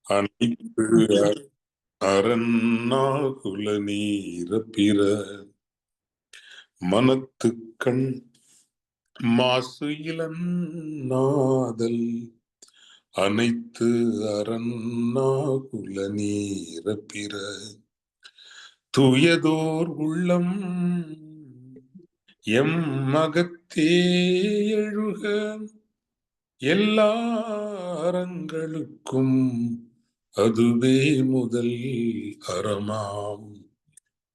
அனைத்து அரண்ணாகுல நீர பிற மனத்துக்கண் மாசு இளநாதல் அனைத்து அரண்ணாகுல நீர பிற தூயதோர் உள்ளம் எம் மகத்தே எழுக எல்லா அறங்களுக்கும் அதுவே முதல் அறமாம்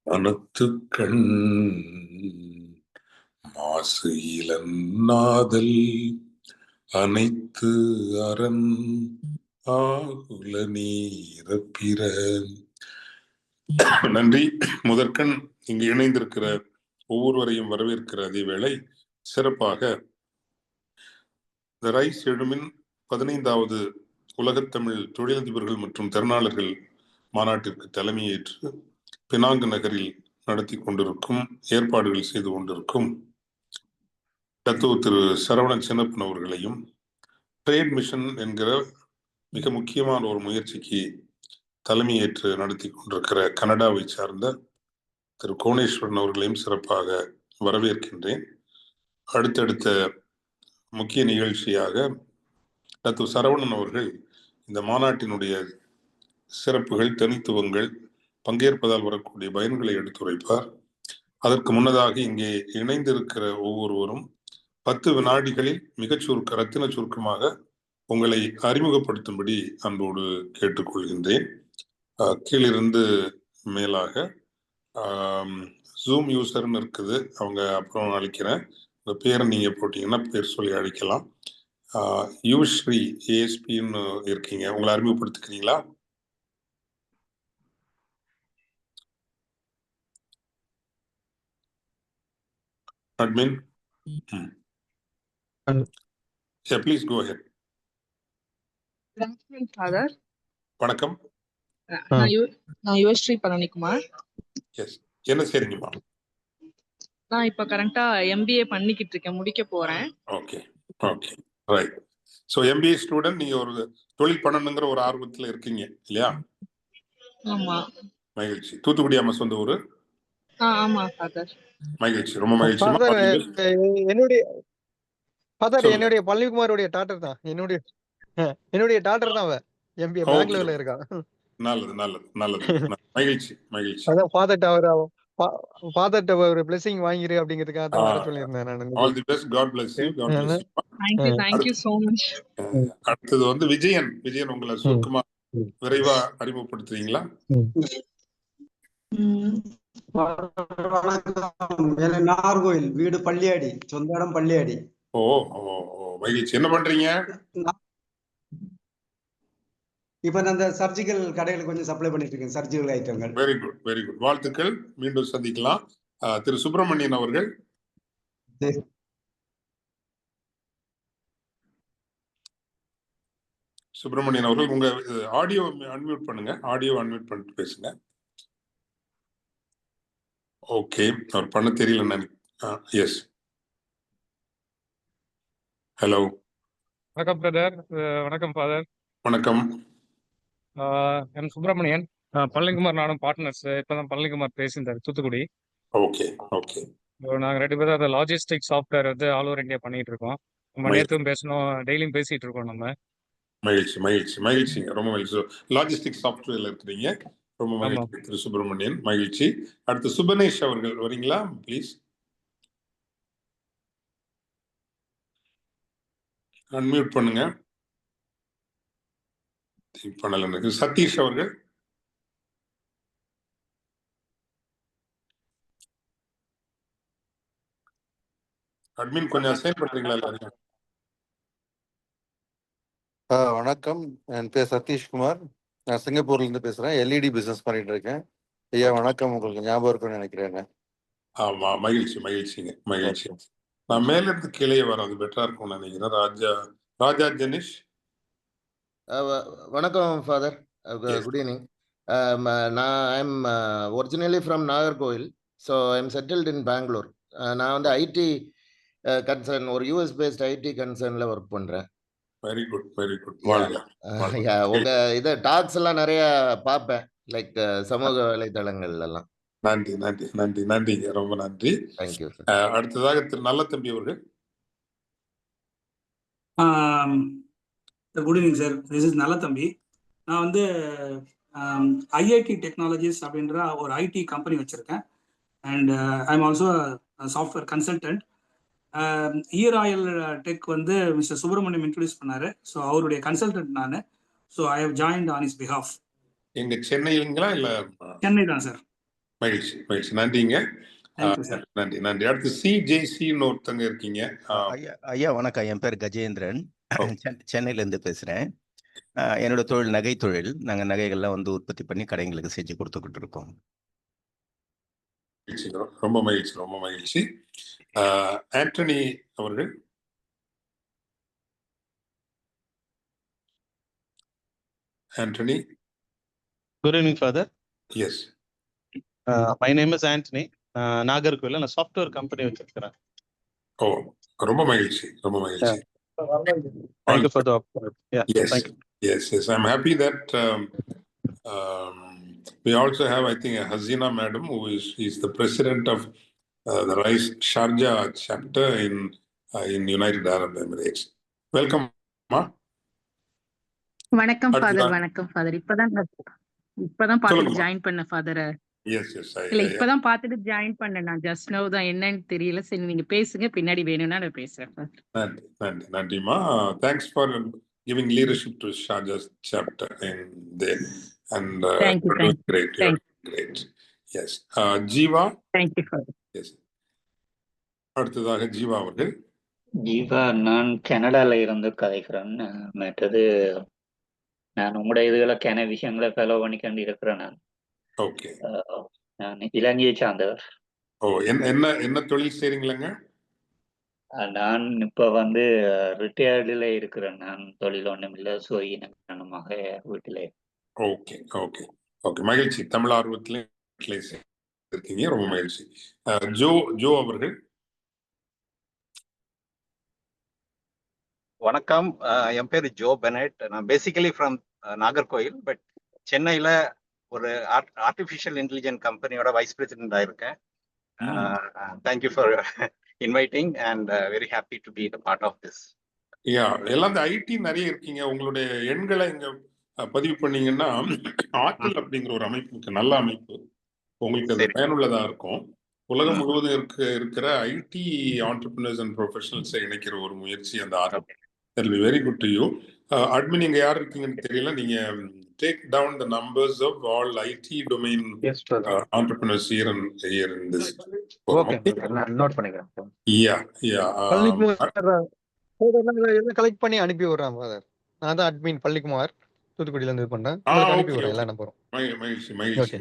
மனத்துக்கண் மாசு இளநாதல் அனைத்து அரண் ஆகுல நீர பிற. நன்றி. முதற்கண் இங்கு இணைந்திருக்கிற ஒவ்வொருவரையும் வரவேற்கிற அதே வேளை சிறப்பாக இந்த ரைஸ் எழுமின் 15வது உலகத்தமிழ் தொழிலதிபர்கள் மற்றும் திறனாளர்கள் மாநாட்டிற்கு தலைமையேற்று பினாங்கு நகரில் நடத்தி கொண்டிருக்கும் ஏற்பாடுகள் செய்து கொண்டிருக்கும் தத்துவ திரு சரவணன் சின்னப்பன் அவர்களையும் ட்ரேட் மிஷன் என்கிற மிக முக்கியமான ஒரு முயற்சிக்கு தலைமையேற்று நடத்தி கொண்டிருக்கிற கனடாவை சார்ந்த திரு கோணேஸ்வரன் அவர்களையும் சிறப்பாக வரவேற்கின்றேன். அடுத்தடுத்த முக்கிய நிகழ்ச்சியாக தத்துவ சரவணன் அவர்கள் இந்த மாநாட்டினுடைய சிறப்புகள், தனித்துவங்கள், பங்கேற்பதால் வரக்கூடிய பயன்களை எடுத்துரைப்பார். அதற்கு முன்னதாக இங்கே இணைந்திருக்கிற ஒவ்வொருவரும் 10 வினாடிகளில் மிகச் ரத்தின சுருக்கமாக உங்களை அறிமுகப்படுத்தும்படி அன்போடு கேட்டுக்கொள்கின்றேன். கீழிருந்து மேலாக ஜூம் யூசர்னு இருக்குது, அவங்க அப்புறம் அழைக்கிறேன். உங்க பேரை நீங்க போட்டீங்கன்னா பேர் சொல்லி அழைக்கலாம். யுஸ்ரீ ஏஎஸ்பின்னு இருக்கீங்க, உங்களை அறிமுகப்படுத்திக்கிறீங்களா? Admin. Yeah, please go ahead. வணக்கம். நான் யுவஸ்ரீ பழனிக்குமார். எஸ், என்ன செய்றீங்கம்மா? நான் இப்ப கரண்டா எம்பிஏ பண்ணிக்கிட்டு இருக்கேன், முடிக்க போறேன். Okay okay right. So MBA student, நீங்க ஒரு தொழில் பண்ணணுங்கிற ஒரு ஆர்வத்தில் இருக்கீங்க இல்லையா? ஆமா. மகிழ்ச்சி. தூத்துக்குடி அம்மா சொந்த ஊரு? ஆமா ஃபாதர். மகிழ்ச்சி, ரொம்ப மகிழ்ச்சி. என்னுடைய பழனிக்குமாரோட டாட்டர் தான், என்னுடைய டாட்டர் தான் அவ. எம்பிஏ பெங்களூர்ல இருக்கா. நல்லது நல்லது நல்லது. மகிழ்ச்சி மகிழ்ச்சி. அதான் ஃபாதர்ட்ட ஒரு blessing வாங்கிரு அப்படிங்கிறதுக்காக தான் வர சொல்லியிருந்தேன் நான். All the best. God bless you. God bless you. Thank you so much. அடுத்தது வந்து விஜயன். விஜயன், உங்களை சுருக்கமா விரைவா அறிமுகப்படுத்துறீங்களா? நாகர்கோயில், வீடு பள்ளியாடி, சொந்த இடம் பள்ளியாடி. ஓ மகிழ்ச்சி. என்ன பண்றீங்க இப்ப நான் அந்த சர்ஜிக்கல் கடைகளுக்கு கொஞ்சம் சப்ளை பண்ணிட்டு இருக்கேன், சர்ஜிக்கல் ஐட்டங்கள். Very good very good. வாழ்த்துக்கள். மீண்டும் சந்திக்கலாம். திரு சுப்பிரமணியன் அவர்கள். சுப்பிரமணியன் அவர்கள், உங்க ஆடியோ அன்மியூட் பண்ணுங்க. ஆடியோ அன்மியூட் பண்ணிட்டு பேசுங்க. ஓகே, அவர் பண்ண தெரியல. Yes, hello. வணக்கம் பிரதர். வணக்கம் ஃபாதர். வணக்கம். என் சுப்பிரமணியன், பழனிக்குமார் நானும் பார்ட்னர்ஸ். இப்பதான் பழனிக்குமார் பேசியிருந்தாரு, தூத்துக்குடி. Okay okay. நாங்கள் 2 பேரும் அந்த லாஜிஸ்டிக் சாஃப்ட்வேர் வந்து ஆல் ஓவர் இந்தியா பண்ணிட்டு இருக்கோம். நம்ம நேற்றும் பேசணும், டெய்லியும் பேசிட்டு இருக்கோம் நம்ம. மகிழ்ச்சி மகிழ்ச்சி மகிழ்ச்சிங்க, ரொம்ப மகிழ்ச்சி. லாஜிஸ்டிக் சாஃப்ட்வேர்ல இருக்கிறீங்க, ரொம்ப மகிழ்ச்சி திரு சுப்பிரமணியன். மகிழ்ச்சி. அடுத்து சுபனேஷ் அவர்கள் வரீங்களா ப்ளீஸ்? அன்மியூட் பண்ணுங்க. பண்ணல. சதீஷ் அவர்கள். அட்மின் கொஞ்சம் அசைன் பண்றீங்களா எல்லாரும்? வணக்கம், என் பேர் சதீஷ்குமார். நான் சிங்கப்பூர்ல இருந்து பேசுறேன். எல்இடி பிசினஸ் பண்ணிட்டு இருக்கேன். ஐயா வணக்கம். உங்களுக்கு ஞாபகம் இருக்கும்னு நினைக்கிறேன். ஆமா, மகிழ்ச்சி மகிழ்ச்சிங்க, மகிழ்ச்சி. நான் மேல இருந்து கீழே வர அது பெட்டரா இருக்கும்னு நினைக்கிறேன். ராஜா ஜெனிஷ். வணக்கம் father. Good evening. I'm originally from Nagarkoil, so I'm settled in Bangalore. நான் வந்து ஐடி கன்சர்ன், ஒரு யூஎஸ் பேஸ்ட் ஐடி கன்சர்ன்ல ஒர்க் பண்றேன். Very good, very good. வாழ்க. யா உங்க இது டாக்ஸ் எல்லாம் நிறைய பார்ப்பேன், லைக் சமூக வலைதளங்கள்ல எல்லாம். நன்றி, நன்றி, நன்றி, நன்றிங்க. ரொம்ப நன்றி. Thank you sir. அடுத்ததாக திரு நல்லதம்பி அவர்கள். Good evening sir, this is Nallathambi. நான் வந்து ஐஐடி டெக்னாலஜிஸ் அப்படின்ற ஒரு ஐடி கம்பெனி வச்சிருக்கேன். And I am also software consultant. ஈர் ஆயில் டெக் வந்து மிஸ்டர் சுப்பிரமணியம் இன்ட்ரடியூஸ் பண்ணாரு. ஸோ அவருடைய கன்சல்டன்ட் நான். So I have joined on his behalf. எங்க சென்னையிலுங்களா இல்ல? சென்னை தான் சார். மகிழ்ச்சி, மகிழ்ச்சி. நன்றிங்க. நன்றி, நன்றி. அடுத்து சிஜேசின்னு ஒருத்தங்க இருக்கீங்க. ஐயா வணக்கம். என் பேர் கஜேந்திரன், சென்னையில இருந்து பேசுறேன். என்னோட தொழில் நகை தொழில். நாங்க நகைகள்லாம் வந்து உற்பத்தி பண்ணி கடைங்களுக்கு செஞ்சு கொடுத்துக்கிட்டு இருக்கோம். ரொம்ப மகிழ்ச்சி, ரொம்ப மகிழ்ச்சி. ஆண்டனி அவர்கள். Antony. Good evening, Father. Yes. My name is Anthony. நாகர்கோயில நான் சாஃப்ட்வேர் கம்பெனி வச்சிருக்கிறேன். ஓ, ரொம்ப மகிழ்ச்சி, ரொம்ப மகிழ்ச்சி. Thank you for the opportunity. Yeah, yes, thank you. Yes, yes. I'm happy that we also have, I think, Hasina Madam, who is the president of the Rise Sharjah chapter in United Arab Emirates. Welcome, ma. வணக்கம் father. வணக்கம் father. இப்பதான் பார்த்துட்டு join பண்ண father. Yes, yes. இல்ல இப்பதான் பார்த்துட்டு join பண்ணேன். நான் ஜஸ்ட் நவ் தான், என்னன்னு தெரியல. சரி நீங்க பேசுங்க, பின்னாடி வேணும்னா நான் பேசுறேன். நன்றி, நன்றி, நன்றிமா. Thanks for giving leadership to Sharjah chapter in there, and thank you, great, great. Yes. Jeeva. Thank you father. Yes. அடுத்ததாக ஜீவா அவர்கள். ஜீவா, நான் கனடால இருந்து கதைக்கிறேன். மற்றது நான் உங்களுடைய இதுகளை விஷயங்களை ஃபாலோ பண்ணிக்கொண்டு இருக்கிறேன். நான் ஓகே. நான் இலங்கையை சார்ந்தவர். ஓ, என்ன தொழில் செய்றீங்களாங்க? நான் இப்ப வந்து ரிட்டையர்டில் இருக்கிறேன். நான் தொழில் ஒன்றும் இல்லை, சுயநலமாக வீட்டில். Okay, okay, okay. மகிழ்ச்சி. தமிழ் ஆர்வத்திலே இருக்கீங்க, ரொம்ப மகிழ்ச்சி. ஜோ அவர்கள். வணக்கம். என் பேர் ஜோ பெனட். நான் பேசிக்கலி ஃப்ரம் நாகர்கோயில், பட் சென்னையில ஒரு ஆர்டிஃபிஷியல் இன்டெலிஜென்ட் கம்பெனியோட வைஸ் பிரசிடென்ட் ஆயிருக்கேன். Thank you for inviting and very happy to be the part of this. Yeah, எல்லாம் இந்த ஐடி நிறைய இருக்கீங்க. உங்களுடைய எண்களை இங்க பதிவு பண்ணீங்கன்னா ஆற்றல் அப்படிங்கிற ஒரு அமைப்பு இருக்கு, நல்ல அமைப்பு. உங்களுக்கு அது பயனுள்ளதா இருக்கும். உலகம் முழுவதும் இருக்கிற ஐடி ஆண்டர்பிரினர்ஸ் அண்ட் ப்ரொஃபஷனல்ஸை இணைக்கிற ஒரு முயற்சி அந்த ஆர்வம். That will be very good to you. Admin, நீங்க யார் இருக்கீங்கன்னு தெரியல. நீங்க take down the numbers of all IT domain entrepreneurs here in this. Okay, நான் நோட் பண்ணிக்கிறேன். Yeah. எல்லாம் கலெக்ட் பண்ணி அனுப்பி விடுறேன் ஃபாதர். நான் தான் அட்மின் பள்ளிக்குமார், தூத்துக்குடியில இருந்து பண்றேன். அனுப்பி விடுறேன் எல்லா நம்பரும். மகிழ்ச்சி.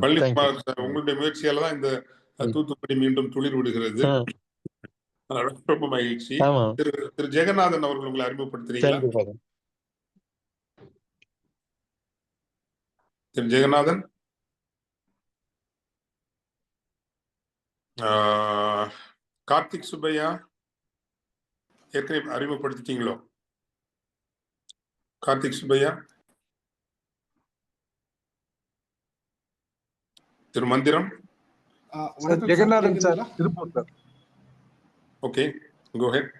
பள்ளிக்குமார், உங்களுடைய முயற்சியால தான் இந்த தூத்துக்குடி மீண்டும் துளிர் விடுகிறது. ரொம்ப மகிழ்ச்சி. திரு ஜெகநாதன் அவர்கள் உங்களை அறிமுகப்படுத்துறீங்களா? திரு ஜெகநாதன். கார்த்திக் சுப்பையா ஏற்கனவே அறிமுகப்படுத்திட்டீங்களோ? Karthik Subbiah. Thiru Manthiram. Jeganathan sir, Tiruppur sir. Okay, go ahead.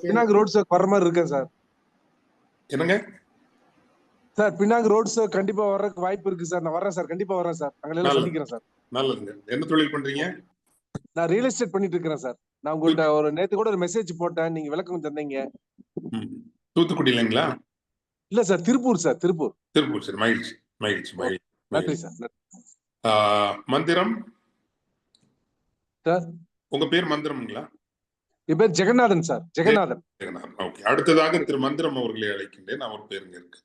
Penang road sir வர்ற மாதிரி இருக்கேன் சார். என்னங்க சார்? பினாங் ரோட் சார் கண்டிப்பா வர்றதுக்கு வாய்ப்பு இருக்கு சார். நான் வரேன் சார், கண்டிப்பா வரேன் சார். அங்க எல்லாம் சந்திக்கிறேன் சார். நல்லதுங்க. என்ன தொழில் பண்றீங்க? நான் ரியல் எஸ்டேட் பண்ணிட்டு இருக்கிறேன் சார். நான் உங்கள்ட்ட ஒரு நேத்து கூட ஒரு மெசேஜ் போட்டேன், நீங்க விளக்கம் தந்தீங்க. தூத்துக்குடியிலங்களா? இல்ல sir, Tiruppur sir. Tiruppur. Sir. மகிழ்ச்சி, மகிழ்ச்சி, மகிழ்ச்சி. நன்றி சார். மந்திரம் சார். உங்க பேர் மந்திரம்ங்களா? என் பேர் ஜெகநாதன் சார். ஜெகநாதன். ஓகே. அடுத்ததாக திரு மந்திரம் அவர்களை அழைக்கின்றேன். அவர் பேருங்க இருக்கு.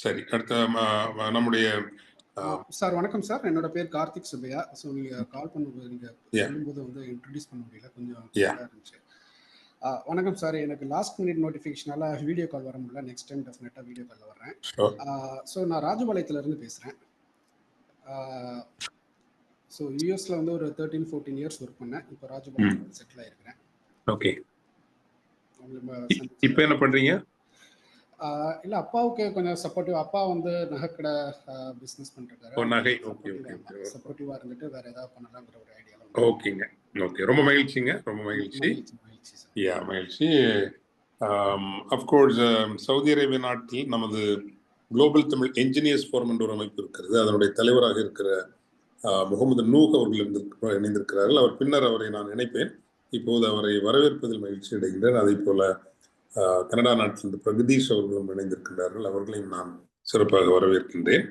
சரி, அடுத்த நம்முடைய சார். வணக்கம் சார், என்னோட பேர் கார்த்திக் சுப்பையா. ஸோ நீங்க கால் பண்ணும்போது நீங்க சொல்லும்போது வந்து இன்ட்ரடியூஸ் பண்ண முடியல, கொஞ்சம் இருந்துச்சு. வணக்கம் சார். எனக்கு லாஸ்ட் மினிட் நோட்டிஃபிகேஷனால வீடியோ கால் வர முடியல. நெக்ஸ்ட் டைம் டெஃபினட்டாக வீடியோ காலில் வர்றேன். ஸோ நான் ராஜபாளையத்துல இருந்து பேசுகிறேன். ஸோ யூஎஸ்ல வந்து ஒரு 13-14 இயர்ஸ் ஒர்க் பண்ணேன். இப்போ ராஜபாளையம் செட்டில் ஆயிருக்கிறேன். ஓகே. உங்களை இப்போ என்ன பண்றீங்க? இல்லை, அப்பாவுக்கு கொஞ்சம் சப்போர்ட்டிவ். அப்பா வந்து நகைக்கடை பிஸ்னஸ் பண்ணிருக்காரு. நகை. Okay okay. சப்போர்ட்டிவாக இருந்துட்டு வேற ஏதாவது பண்ணலாங்கிற ஒரு ஐடியா. ஓகேங்க. ஓகே, ரொம்ப மகிழ்ச்சிங்க. ரொம்ப மகிழ்ச்சி. யா, மகிழ்ச்சி. அஃப்கோர்ஸ் சவுதி அரேபிய நாட்டில் நமது குளோபல் தமிழ் என்ஜினியர்ஸ் ஃபோரம் என்ற ஒரு அமைப்பு இருக்கிறது. அதனுடைய தலைவராக இருக்கிற முகமது நூஹ் அவர்கள் இணைந்திருக்கிறார்கள். அவர் பின்னர் அவரை நான் நினைப்பேன். இப்போது அவரை வரவேற்பதில் மகிழ்ச்சி அடைகின்றேன். அதே போல கனடா நாட்டிலிருந்து பிரகதீஷ் அவர்களும் இணைந்திருக்கின்றார்கள். அவர்களையும் நான் சிறப்பாக வரவேற்கின்றேன்.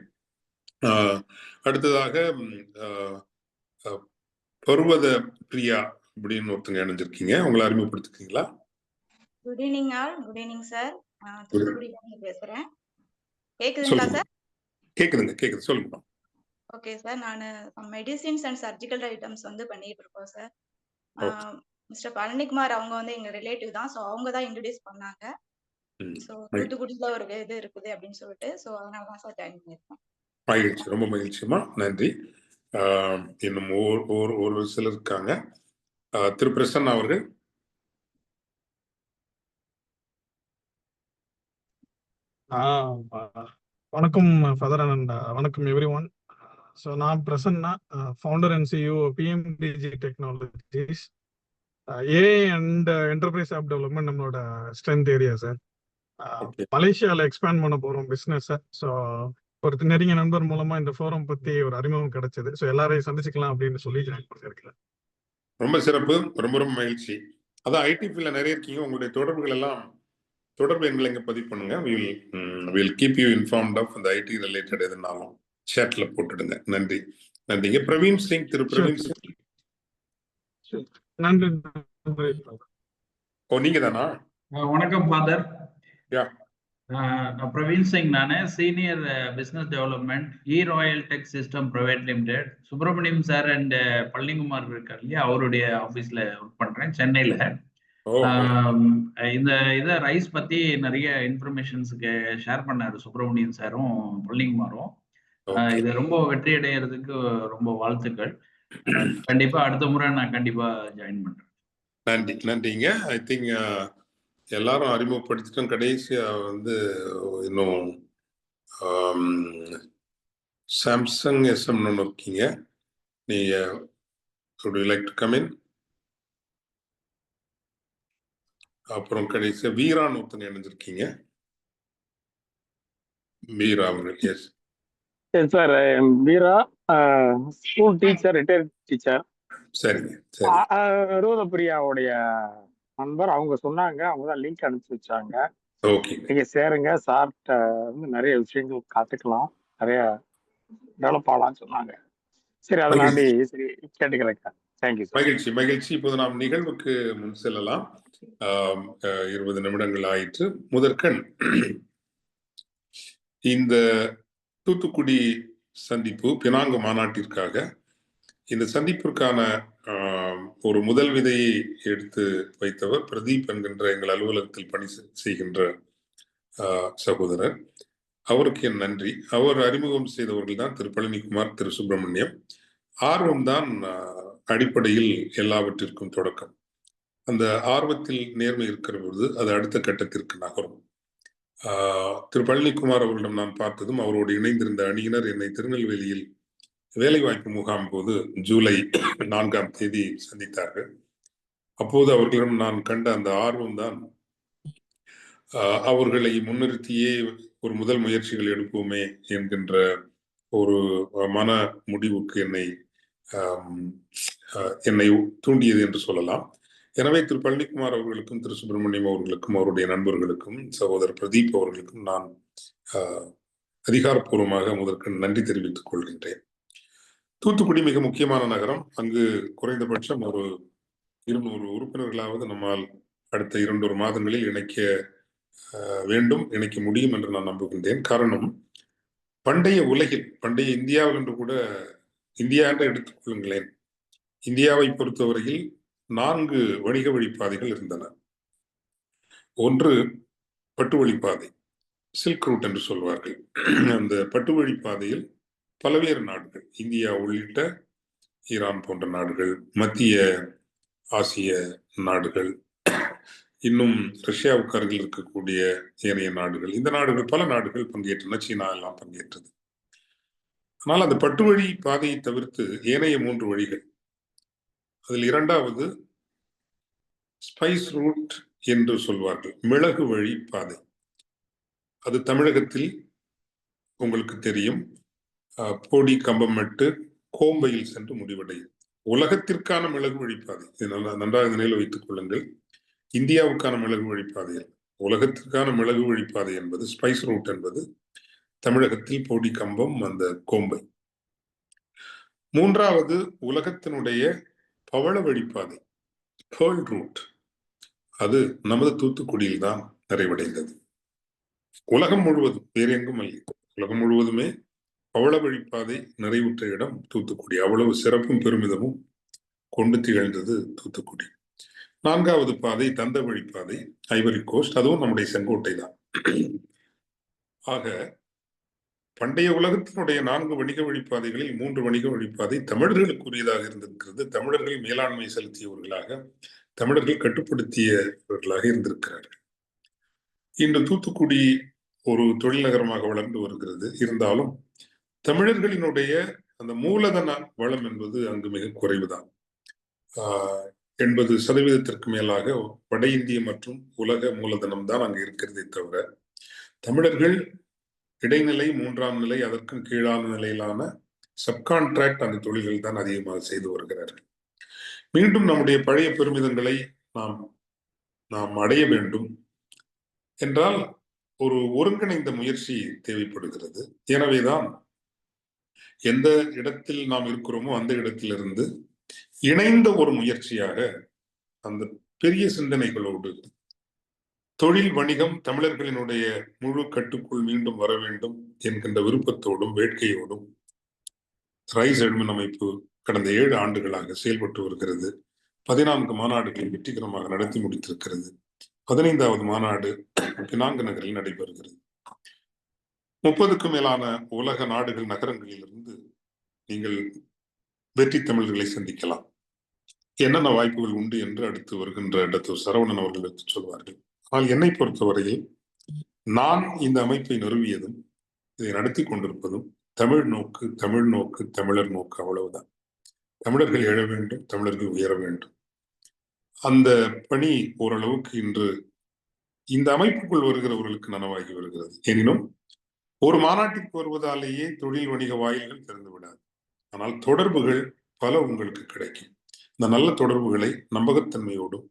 அடுத்ததாக பர்வத பிரியா அப்படின்னு ஒருத்தங்க இணைஞ்சிருக்கீங்க. உங்களை அறிமுகப்படுத்திருக்கீங்களா? Good evening all. Good evening sir. தூத்துக்குடியில பேசுறேன். கேக்குதுங்களா சார்? கேக்குதுங்க, கேக்குது. சொல்லுங்க. Okay sir. நான் மெடிசின்ஸ் அண்ட் சர்ஜிக்கல் ஐட்டம்ஸ் வந்து பண்ணிட்டு இருக்கோம் சார். மிஸ்டர் பழனிக்குமார் அவங்க வந்து எங்க ரிலேட்டிவ் தான். ஸோ அவங்க தான் இன்ட்ரடியூஸ் பண்ணாங்க. ஸோ தூத்துக்குடியில ஒரு இது இருக்குது அப்படின்னு சொல்லிட்டு, ஸோ அதனால தான் சார் ஜாயின் பண்ணியிருக்கோம். மகிழ்ச்சி, ரொம்ப மகிழ்ச்சிமா, நன்றி. இன்னும் ஒரு சிலர் இருக்காங்க. திரு பிரசன்னா அவர்கள். வணக்கம் ஃபதர் அண்ட் வணக்கம் எவ்ரி ஒன். ஸோ நான் Prasanna, founder and CEO PMDG technologies. AI and enterprise app development நம்மளோட ஸ்ட்ரென்த் ஏரியா சார். மலேசியாவில் எக்ஸ்பேண்ட் பண்ண போகிறோம் பிஸ்னஸை. ஸோ ஒரு நெருங்கிய நண்பர் மூலமா இந்த ஃபோரம் பற்றி ஒரு அறிமுகம் கிடைச்சது. ஸோ எல்லாரையும் சந்திச்சுக்கலாம் அப்படின்னு சொல்லி ஜாயின் பண்ணியிருக்கேன். ரொம்ப சிறப்பு, ரொம்ப ரொம்ப மகிழ்ச்சி. அதான் ஐடி ஃபீல்டில் நிறைய இருக்கீங்க. உங்களுடைய தொடர்புகள் எல்லாம் தொடர்பு எண்களை இங்கே பதிவு பண்ணுங்க. Will keep you informed of இந்த ஐடி ரிலேட்டட் எதுனாலும் சேட்ல போட்டுடுங்க. நன்றி. நன்றிங்க. பிரவீன் சிங், திரு பிரவீன் சிங். நன்றி. ஓ, நீங்க தானா? வணக்கம் ஃபாதர். யா, நான் பிரவீன் சிங். நான் senior business development Royal tech system private limited. Subramaniam sir and Palanikumar இருக்கார் இல்லையா, அவருடைய ஆஃபீஸில் ஒர்க் பண்ணுறேன் சென்னையில். இந்த இதை ரைஸ் பற்றி நிறைய இன்ஃபர்மேஷன்ஸுக்கு ஷேர் பண்ணார் சுப்பிரமணியம் சாரும் பழனிக்குமாரும். இது ரொம்ப வெற்றி அடைகிறதுக்கு ரொம்ப வாழ்த்துக்கள். கண்டிப்பாக அடுத்த முறை நான் கண்டிப்பாக ஜாயின் பண்ணுறேன். நன்றி. நன்றிங்க. ஐ திங்க் எல்லாரும் அறிமுகப்படுத்திட்டோம். கடைசியா வந்து இன்னும் சாம்சங் எஸ்எம் ஒன்று இருக்கீங்க. நீங்க லைக் டு கம் இன். அப்புறம் கடைசியா வீரான்னு ஒருத்தங்க இணைஞ்சிருக்கீங்க. வீரா அவர்கள். எஸ் சார், வீரா ஸ்கூல் டீச்சர், ரிட்டையர்ட் டீச்சர். சரிங்க. ரூதப்பிரியாவுடைய நண்பர். அவங்க சொன்னாங்க, அவங்க தான் லிங்க் அனுப்பிச்சு வச்சாங்க. ஓகே, நீங்க சேருங்க, சார்ட்ட வந்து நிறைய விஷயங்கள் கத்துக்கலாம், நிறைய டெவலப் ஆகலாம்னு சொன்னாங்க. சரி, அதனாண்டி சரி கேட்டுக்கிறேன். Thank you sir. மகிழ்ச்சி, மகிழ்ச்சி. இப்போது நாம் நிகழ்வுக்கு முன் செல்லலாம். 20 நிமிடங்கள் ஆயிற்று. முதற்கண் இந்த தூத்துக்குடி சந்திப்பு பினாங்கு மாநாட்டிற்காக இந்த சந்திப்பிற்கான ஒரு முதல் விதையை எடுத்து வைத்தவர் பிரதீப் என்கின்ற எங்கள் அலுவலகத்தில் பணி செய்கின்ற சகோதரர். அவருக்கு என் நன்றி. அவர் அறிமுகம் செய்தவர்கள் தான் திரு பழனிக்குமார், திரு சுப்பிரமணியம். ஆர்வம்தான் அடிப்படையில் எல்லாவற்றிற்கும் தொடக்கம். அந்த ஆர்வத்தில் நேர்மை இருக்கிற பொழுது அது அடுத்த கட்டத்திற்கு நகரும். திரு பழனிக்குமார் அவர்களிடம் நான் பார்த்ததும் அவரோடு இணைந்திருந்த அணியினர் என்னை திருநெல்வேலியில் வேலைவாய்ப்பு முகாம் போது ஜூலை 4ஆம் தேதி சந்தித்தார்கள். அப்போது அவர்களிடம் நான் கண்ட அந்த ஆர்வம் தான் அவர்களை முன்னிறுத்தியே ஒரு முதல் முயற்சிகள் எடுப்போமே என்கின்ற ஒரு மன முடிவுக்கு என்னை தூண்டியது என்று சொல்லலாம். எனவே திரு பழனிக்குமார் அவர்களுக்கும் திரு சுப்பிரமணியம் அவர்களுக்கும் அவருடைய நண்பர்களுக்கும் சகோதரர் பிரதீப் அவர்களுக்கும் நான் அதிகாரப்பூர்வமாக முதற்கு நன்றி தெரிவித்துக் கொள்கின்றேன். தூத்துக்குடி மிக முக்கியமான நகரம். அங்கு குறைந்தபட்சம் ஒரு 200 உறுப்பினர்களாவது நம்மால் அடுத்த 2 மாதங்களில் இணைக்க வேண்டும், இணைக்க முடியும் என்று நான் நம்புகின்றேன். காரணம், பண்டைய உலகில், பண்டைய இந்தியாவில் என்று கூட, இந்தியா என்று எடுத்துக்கொள்ளுங்களேன், இந்தியாவை பொறுத்தவரையில் 4 வணிக வழிப்பாதைகள் இருந்தன. ஒன்று பட்டு வழிப்பாதை, சில்க் ரூட் என்று சொல்வார்கள். அந்த பட்டு வழிப்பாதையில் பல்வேறு நாடுகள், இந்தியா உள்ளிட்ட ஈரான் போன்ற நாடுகள், மத்திய ஆசிய நாடுகள், இன்னும் ரஷ்யாவுக்கு அருகில் இருக்கக்கூடிய ஏனைய நாடுகள், இந்த நாடுகள் பல நாடுகள் பங்கேற்றன. சீனா எல்லாம் பங்கேற்றது. ஆனால் அந்த பட்டு வழி பாதையை தவிர்த்து ஏனைய 3 வழிகள், அதில் இரண்டாவது ஸ்பைஸ் ரூட் என்று சொல்வார்கள், மிளகு வழி பாதை. அது தமிழகத்தில் உங்களுக்கு தெரியும், போடி, கம்பமெட்டு, கோம்பையில் சென்று முடிவடையும். உலகத்திற்கான மிளகு வழிப்பாதை, நன்றாக நினைவில் வைத்துக் கொள்ளுங்கள். இந்தியாவுக்கான மிளகு வழிப்பாதை, உலகத்திற்கான மிளகு வழிப்பாதை என்பது ஸ்பைஸ் ரூட் என்பது தமிழகத்தில் போடி, கம்பம், அந்த கோம்பை. மூன்றாவது உலகத்தினுடைய பவள வழிப்பாதை, பேர்ல் ரூட், அது நமது தூத்துக்குடியில் தான் நிறைவடைந்தது. உலகம் முழுவதும், வேறு எங்கும் அல்ல, உலகம் முழுவதுமே பவள வழிப்பாதை நிறைவுற்ற இடம் தூத்துக்குடி. அவ்வளவு சிறப்பும் பெருமிதமும் கொண்டு திகழ்ந்தது தூத்துக்குடி. 4வது பாதை தந்த வழிப்பாதை, ஐவரி கோஸ்ட், அதுவும் நம்முடைய செங்கோட்டை தான். ஆக பண்டைய உலகத்தினுடைய 4 வணிக வழிப்பாதைகளில் 3 வணிக வழிப்பாதை தமிழர்களுக்குரியதாக இருந்திருக்கிறது. தமிழர்கள் மேலாண்மை செலுத்தியவர்களாக, தமிழர்கள் கட்டுப்படுத்தியவர்களாக இருந்திருக்கிறார்கள். இன்று தூத்துக்குடி ஒரு தொழில் நகரமாக வளர்ந்து வருகிறது. இருந்தாலும் தமிழர்களினுடைய அந்த மூலதன வளம் என்பது அங்கு மிக குறைவுதான். 80% மேலாக வட இந்திய மற்றும் உலக மூலதனம் தான் அங்கு இருக்கிறதே தவிர, தமிழர்கள் இடைநிலை, 3ஆம் நிலை, அதற்கும் கீழான நிலையிலான சப்கான்ட்ராக்ட் அந்த தொழில்கள் தான் அதிகமாக செய்து வருகிறார்கள். மீண்டும் நம்முடைய பழைய பெருமிதங்களை நாம் அடைய வேண்டும் என்றால் ஒரு ஒருங்கிணைந்த முயற்சி தேவைப்படுகிறது. எனவேதான் எந்த இடத்தில் நாம் இருக்கிறோமோ அந்த இடத்திலிருந்து இணைந்த ஒரு முயற்சியாக அந்த பெரிய சிந்தனைகளோடு தொழில் வணிகம் தமிழர்களினுடைய முழு கட்டுக்குள் மீண்டும் வர வேண்டும் என்கின்ற விருப்பத்தோடும் வேட்கையோடும் ரைஸ் அட்மின் அமைப்பு கடந்த 7 ஆண்டுகளாக செயல்பட்டு வருகிறது. 14 மாநாடுகளை வெற்றிகரமாக நடத்தி முடித்திருக்கிறது. 15வது மாநாடு பினாங்கு நகரில் நடைபெறுகிறது. 30க்கும் மேலான உலக நாடுகள், நகரங்களிலிருந்து நீங்கள் வெற்றி தமிழர்களை சந்திக்கலாம். என்னென்ன வாய்ப்புகள் உண்டு என்று அடுத்து வருகின்ற டாக்டர் சரவணன் அவர்கள் எடுத்து சொல்வார்கள். ஆனால் என்னை பொறுத்தவரையில் நான் இந்த அமைப்பை நிறுவியதும் இதை நடத்தி கொண்டிருப்பதும் தமிழ் நோக்கு, தமிழர் நோக்கு, அவ்வளவுதான். தமிழர்கள் எழ வேண்டும், தமிழர்கள் உயர வேண்டும். அந்த பணி ஓரளவுக்கு இன்று இந்த அமைப்புக்குள் வருகிறவர்களுக்கு நனவாகி வருகிறது. எனினும் ஒரு மாநாட்டிற்கு வருவதாலேயே தொழில் வணிக வாயில்கள் திறந்து விடாது. ஆனால் தொடர்புகள் பல உங்களுக்கு கிடைக்கும். இந்த நல்ல தொடர்புகளை நம்பகத்தன்மையோடும்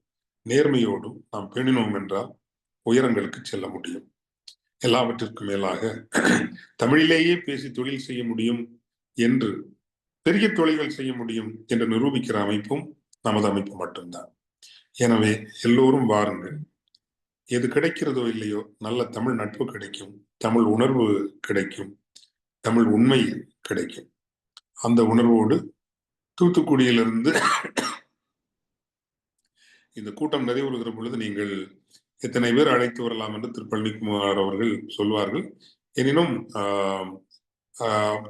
நேர்மையோடும் நாம் பேணினோம் என்றால் உயரங்களுக்கு செல்ல முடியும். எல்லாவற்றிற்கும் மேலாக தமிழிலேயே பேசி தொழில் செய்ய முடியும் என்று, பெரிய தொழில்கள் செய்ய முடியும் என்று நிரூபிக்கிற அமைப்பும் நமது அமைப்பு மட்டும்தான். எனவே எல்லோரும் வாருங்கள். எது கிடைக்கிறதோ இல்லையோ, நல்ல தமிழ் நட்பு கிடைக்கும், தமிழ் உணர்வு கிடைக்கும், தமிழ் உண்மை கிடைக்கும். அந்த உணர்வோடு தூத்துக்குடியிலிருந்து இந்த கூட்டம் நிறைவுறுகிற பொழுது நீங்கள் எத்தனை பேர் அழைத்து வரலாம் என்று திரு பழனிக்குமார் அவர்கள் சொல்வார்கள். எனினும்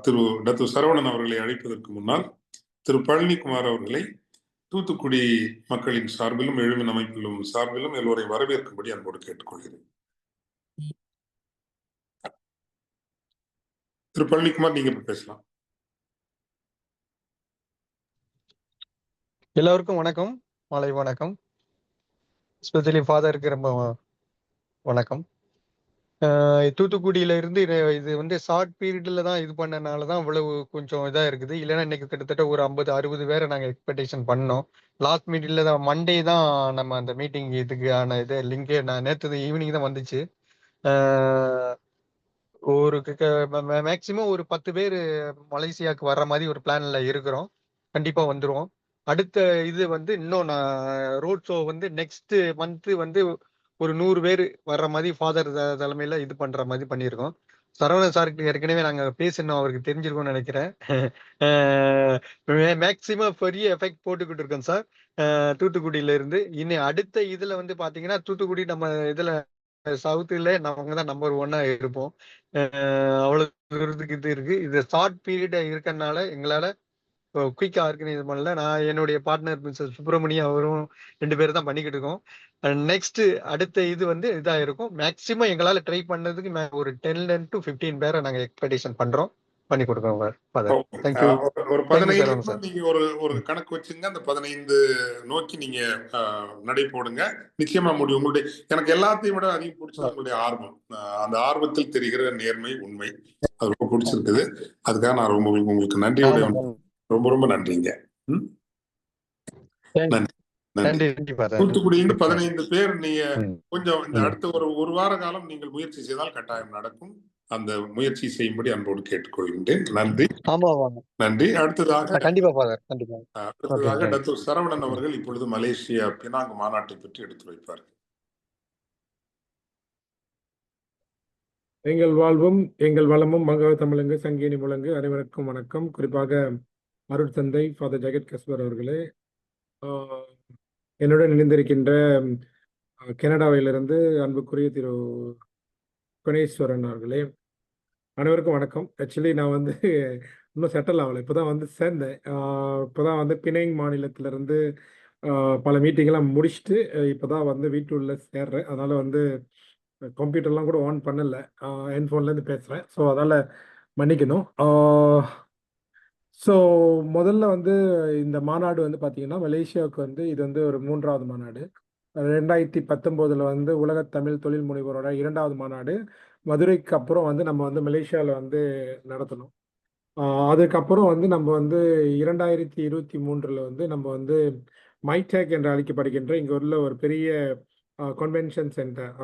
திரு டாக்டர் சரவணன் அவர்களை அழைப்பதற்கு முன்னால் திரு பழனிக்குமார் அவர்களை தூத்துக்குடி மக்களின் சார்பிலும் எழுமின் அமைப்பிலும் சார்பிலும் எல்லோரையும் வரவேற்கும்படி அன்போடு கேட்டுக்கொள்கிறேன். திரு பழனிக்குமார், நீங்க பேசலாம். எல்லோருக்கும் வணக்கம், மாலை வணக்கம். ஸ்பெஷலி ஃபாதருக்கு ரொம்ப வணக்கம். தூத்துக்குடியில இருந்து இது வந்து ஷார்ட் பீரியட்ல தான் இது பண்ணனால தான் இவ்வளவு கொஞ்சம் இதா இருக்குது. இல்லைன்னா இன்னைக்கு கிட்டத்தட்ட ஒரு 50-60 பேரை நாங்க எக்ஸ்பெக்டேஷன் பண்ணோம். லாஸ்ட் மீட்டிங்ல தான், மண்டே தான் நம்ம அந்த மீட்டிங் இதுக்கான இது லிங்கே நான் நேற்று ஈவினிங் தான் வந்துச்சு. ஒரு மேக்சிமம் ஒரு 10 பேர் மலேசியாவுக்கு வர்ற மாதிரி ஒரு பிளான்ல இருக்கிறோம். கண்டிப்பா வந்துருவோம். அடுத்த இது வந்து இன்னும் நான் ரோட் ஷோ வந்து நெக்ஸ்ட் மந்த் வந்து ஒரு 100 பேர் வர்ற மாதிரி ஃபாதர் தலைமையில இது பண்ற மாதிரி பண்ணியிருக்கோம். சரவணன் சாருக்கு ஏற்கனவே நாங்க பேசணும், அவருக்கு தெரிஞ்சிருக்கோம்னு நினைக்கிறேன். மேக்சிமம் பெரிய எஃபெக்ட் போட்டுக்கிட்டு இருக்கோம் சார் தூத்துக்குடியில இருந்து. இன்னும் அடுத்த இதுல வந்து பாத்தீங்கன்னா தூத்துக்குடி நம்ம இதுல சவுத்துல நாங்க தான் நம்பர் 1 இருப்போம். அவ்வளவு தூரத்துக்கு இது இருக்கு. இது ஷார்ட் பீரியட் இருக்கறனால எங்களால குயிக்கா ஆர்கனைஸ் பண்ணல. நான் என்னுடைய பார்ட்னர் மிஸ்டர் சுப்பிரமணியம் அவரும் 2 பேரும் தான் பண்ணிக்கிட்டு இருக்கோம். நெக்ஸ்ட் அடுத்த இது வந்து இதா இருக்கும். மேக்ஸிமம் எங்களால ட்ரை பண்ணதுக்கு ஒரு 10 to 15 பேரை நாங்க எக்ஸ்பெக்டேஷன் பண்றோம். பண்ணி கொடுக்கோம் ஃபாதர். தேங்க்யூ. ஒரு தேங்க்யூ சார். 15 நீங்க ஒரு கணக்கு வச்சுங்க. அந்த 15 நோக்கி நீங்க நடை போடுங்க. நிச்சயமா முடியும். உங்களுடைய எனக்கு எல்லாத்தையும் விட அதிகம் பிடிச்சது உங்களுடைய ஆர்வம். அந்த ஆர்வத்தில் தெரிகிற நேர்மை, உண்மை அது ரொம்ப பிடிச்சிருக்குது. அதுக்காக நான் உங்களுக்கு நன்றியோட ரொம்ப ரொம்ப நன்றிங்க. நன்றி. தூத்துக்குடியிலிருந்து 15 பேர் நீங்க கொஞ்சம் இந்த அடுத்த ஒரு வார காலம் நீங்கள் முயற்சி செய்தால் கட்டாயம் நடக்கும். அந்த முயற்சி செய்யும்படி அன்போடு கேட்டுக்கொள்கின்றேன். நன்றி. நன்றி. அடுத்ததாக டாக்டர் சரவணன் அவர்கள் இப்பொழுது மலேசியா பினாங் மாநாட்டை பற்றி எடுத்து வைப்பார். எங்கள் வாழ்வும் எங்கள் வளமும் மங்காவ தமிழங்கு சங்கீனி முழங்கு அனைவருக்கும் வணக்கம். குறிப்பாக அருட்தந்தை ஃபாதர் ஜெகத் கஸ்பர் அவர்களே, என்னுடன் இணைந்திருக்கின்ற கனடாவிலிருந்து அன்புக்குரிய திரு குணேஸ்வரன் அவர்களே, அனைவருக்கும் வணக்கம். ஆக்சுவலி நான் வந்து இன்னும் செட்டில் ஆகலை, இப்போ தான் வந்து சேர்ந்தேன். இப்போ தான் வந்து பினாங் மாநிலத்திலேருந்து பல மீட்டிங்லாம் முடிச்சுட்டு இப்போ தான் வந்து வீட்டுள்ள சேர்றேன். அதனால் வந்து கம்ப்யூட்டர்லாம் கூட ஆன் பண்ணலை, ஹெட்ஃபோன்லேருந்து பேசுகிறேன். ஸோ அதால் மன்னிக்கணும். ஸோ முதல்ல வந்து இந்த மாநாடு வந்து பார்த்தீங்கன்னா மலேசியாவுக்கு வந்து இது வந்து ஒரு 3வது மாநாடு. 2019 வந்து உலக தமிழ் தொழில் முனைவோரோட 2வது மாநாடு மதுரைக்கு அப்புறம் வந்து நம்ம வந்து மலேசியாவில் வந்து நடத்தணும். அதுக்கப்புறம் வந்து நம்ம வந்து 2023 வந்து நம்ம வந்து மைடேக் என்று அழைக்கப்படுகின்ற இங்கே உள்ள ஒரு பெரிய கன்வென்ஷன் சென்டர்,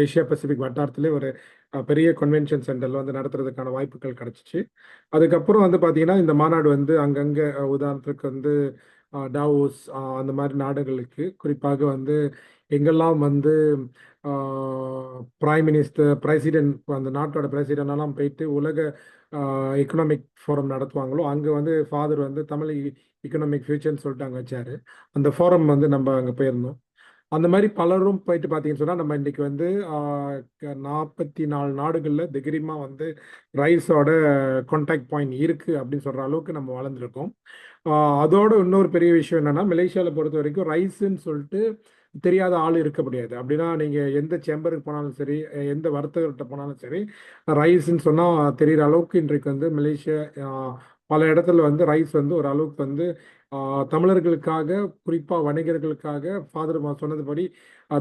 ஏஷியா பசிபிக் வட்டாரத்திலே ஒரு பெரிய கன்வென்ஷன் சென்டரில் வந்து நடத்துறதுக்கான வாய்ப்புகள் கிடச்சிச்சு. அதுக்கப்புறம் வந்து பார்த்தீங்கன்னா இந்த மாநாடு வந்து அங்கங்கே உதாரணத்துக்கு வந்து டாவோஸ் அந்த மாதிரி நாடுகளுக்கு, குறிப்பாக வந்து எங்கெல்லாம் வந்து பிரைம் மினிஸ்டர், பிரசிடென்ட், அந்த நாட்டோட பிரசிடென்ட்லாம் போயிட்டு உலக எக்கனாமிக் ஃபோரம் நடத்துவாங்களோ அங்கே வந்து ஃபாதர் வந்து தமிழ் எக்கனாமிக் ஃபியூச்சர்னு சொல்லிட்டு அங்கே வச்சார். அந்த ஃபோரம் வந்து நம்ம அங்கே போயிருந்தோம். அந்த மாதிரி பலரும் போயிட்டு பார்த்தீங்கன்னு சொன்னால் நம்ம இன்றைக்கி வந்து 44 நாடுகளில் திகிரிமாக வந்து ரைஸோட கான்டாக்ட் பாயிண்ட் இருக்குது அப்படின்னு சொல்கிற அளவுக்கு நம்ம வளர்ந்துருக்கோம். அதோட இன்னொரு பெரிய விஷயம் என்னென்னா, மலேசியாவில் பொறுத்த வரைக்கும் ரைஸுன்னு சொல்லிட்டு தெரியாத ஆள் இருக்க முடியாது. அப்படின்னா நீங்கள் எந்த சேம்பருக்கு போனாலும் சரி, எந்த வர்த்தகர்கிட்ட போனாலும் சரி, ரைஸ்ன்னு சொன்னால் தெரிகிற அளவுக்கு இன்றைக்கு வந்து மலேசியா பல இடத்துல வந்து ரைஸ் வந்து ஒரு அளவுக்கு வந்து தமிழர்களுக்காக, குறிப்பாக வணிகர்களுக்காக ஃபாதர் சொன்னதுபடி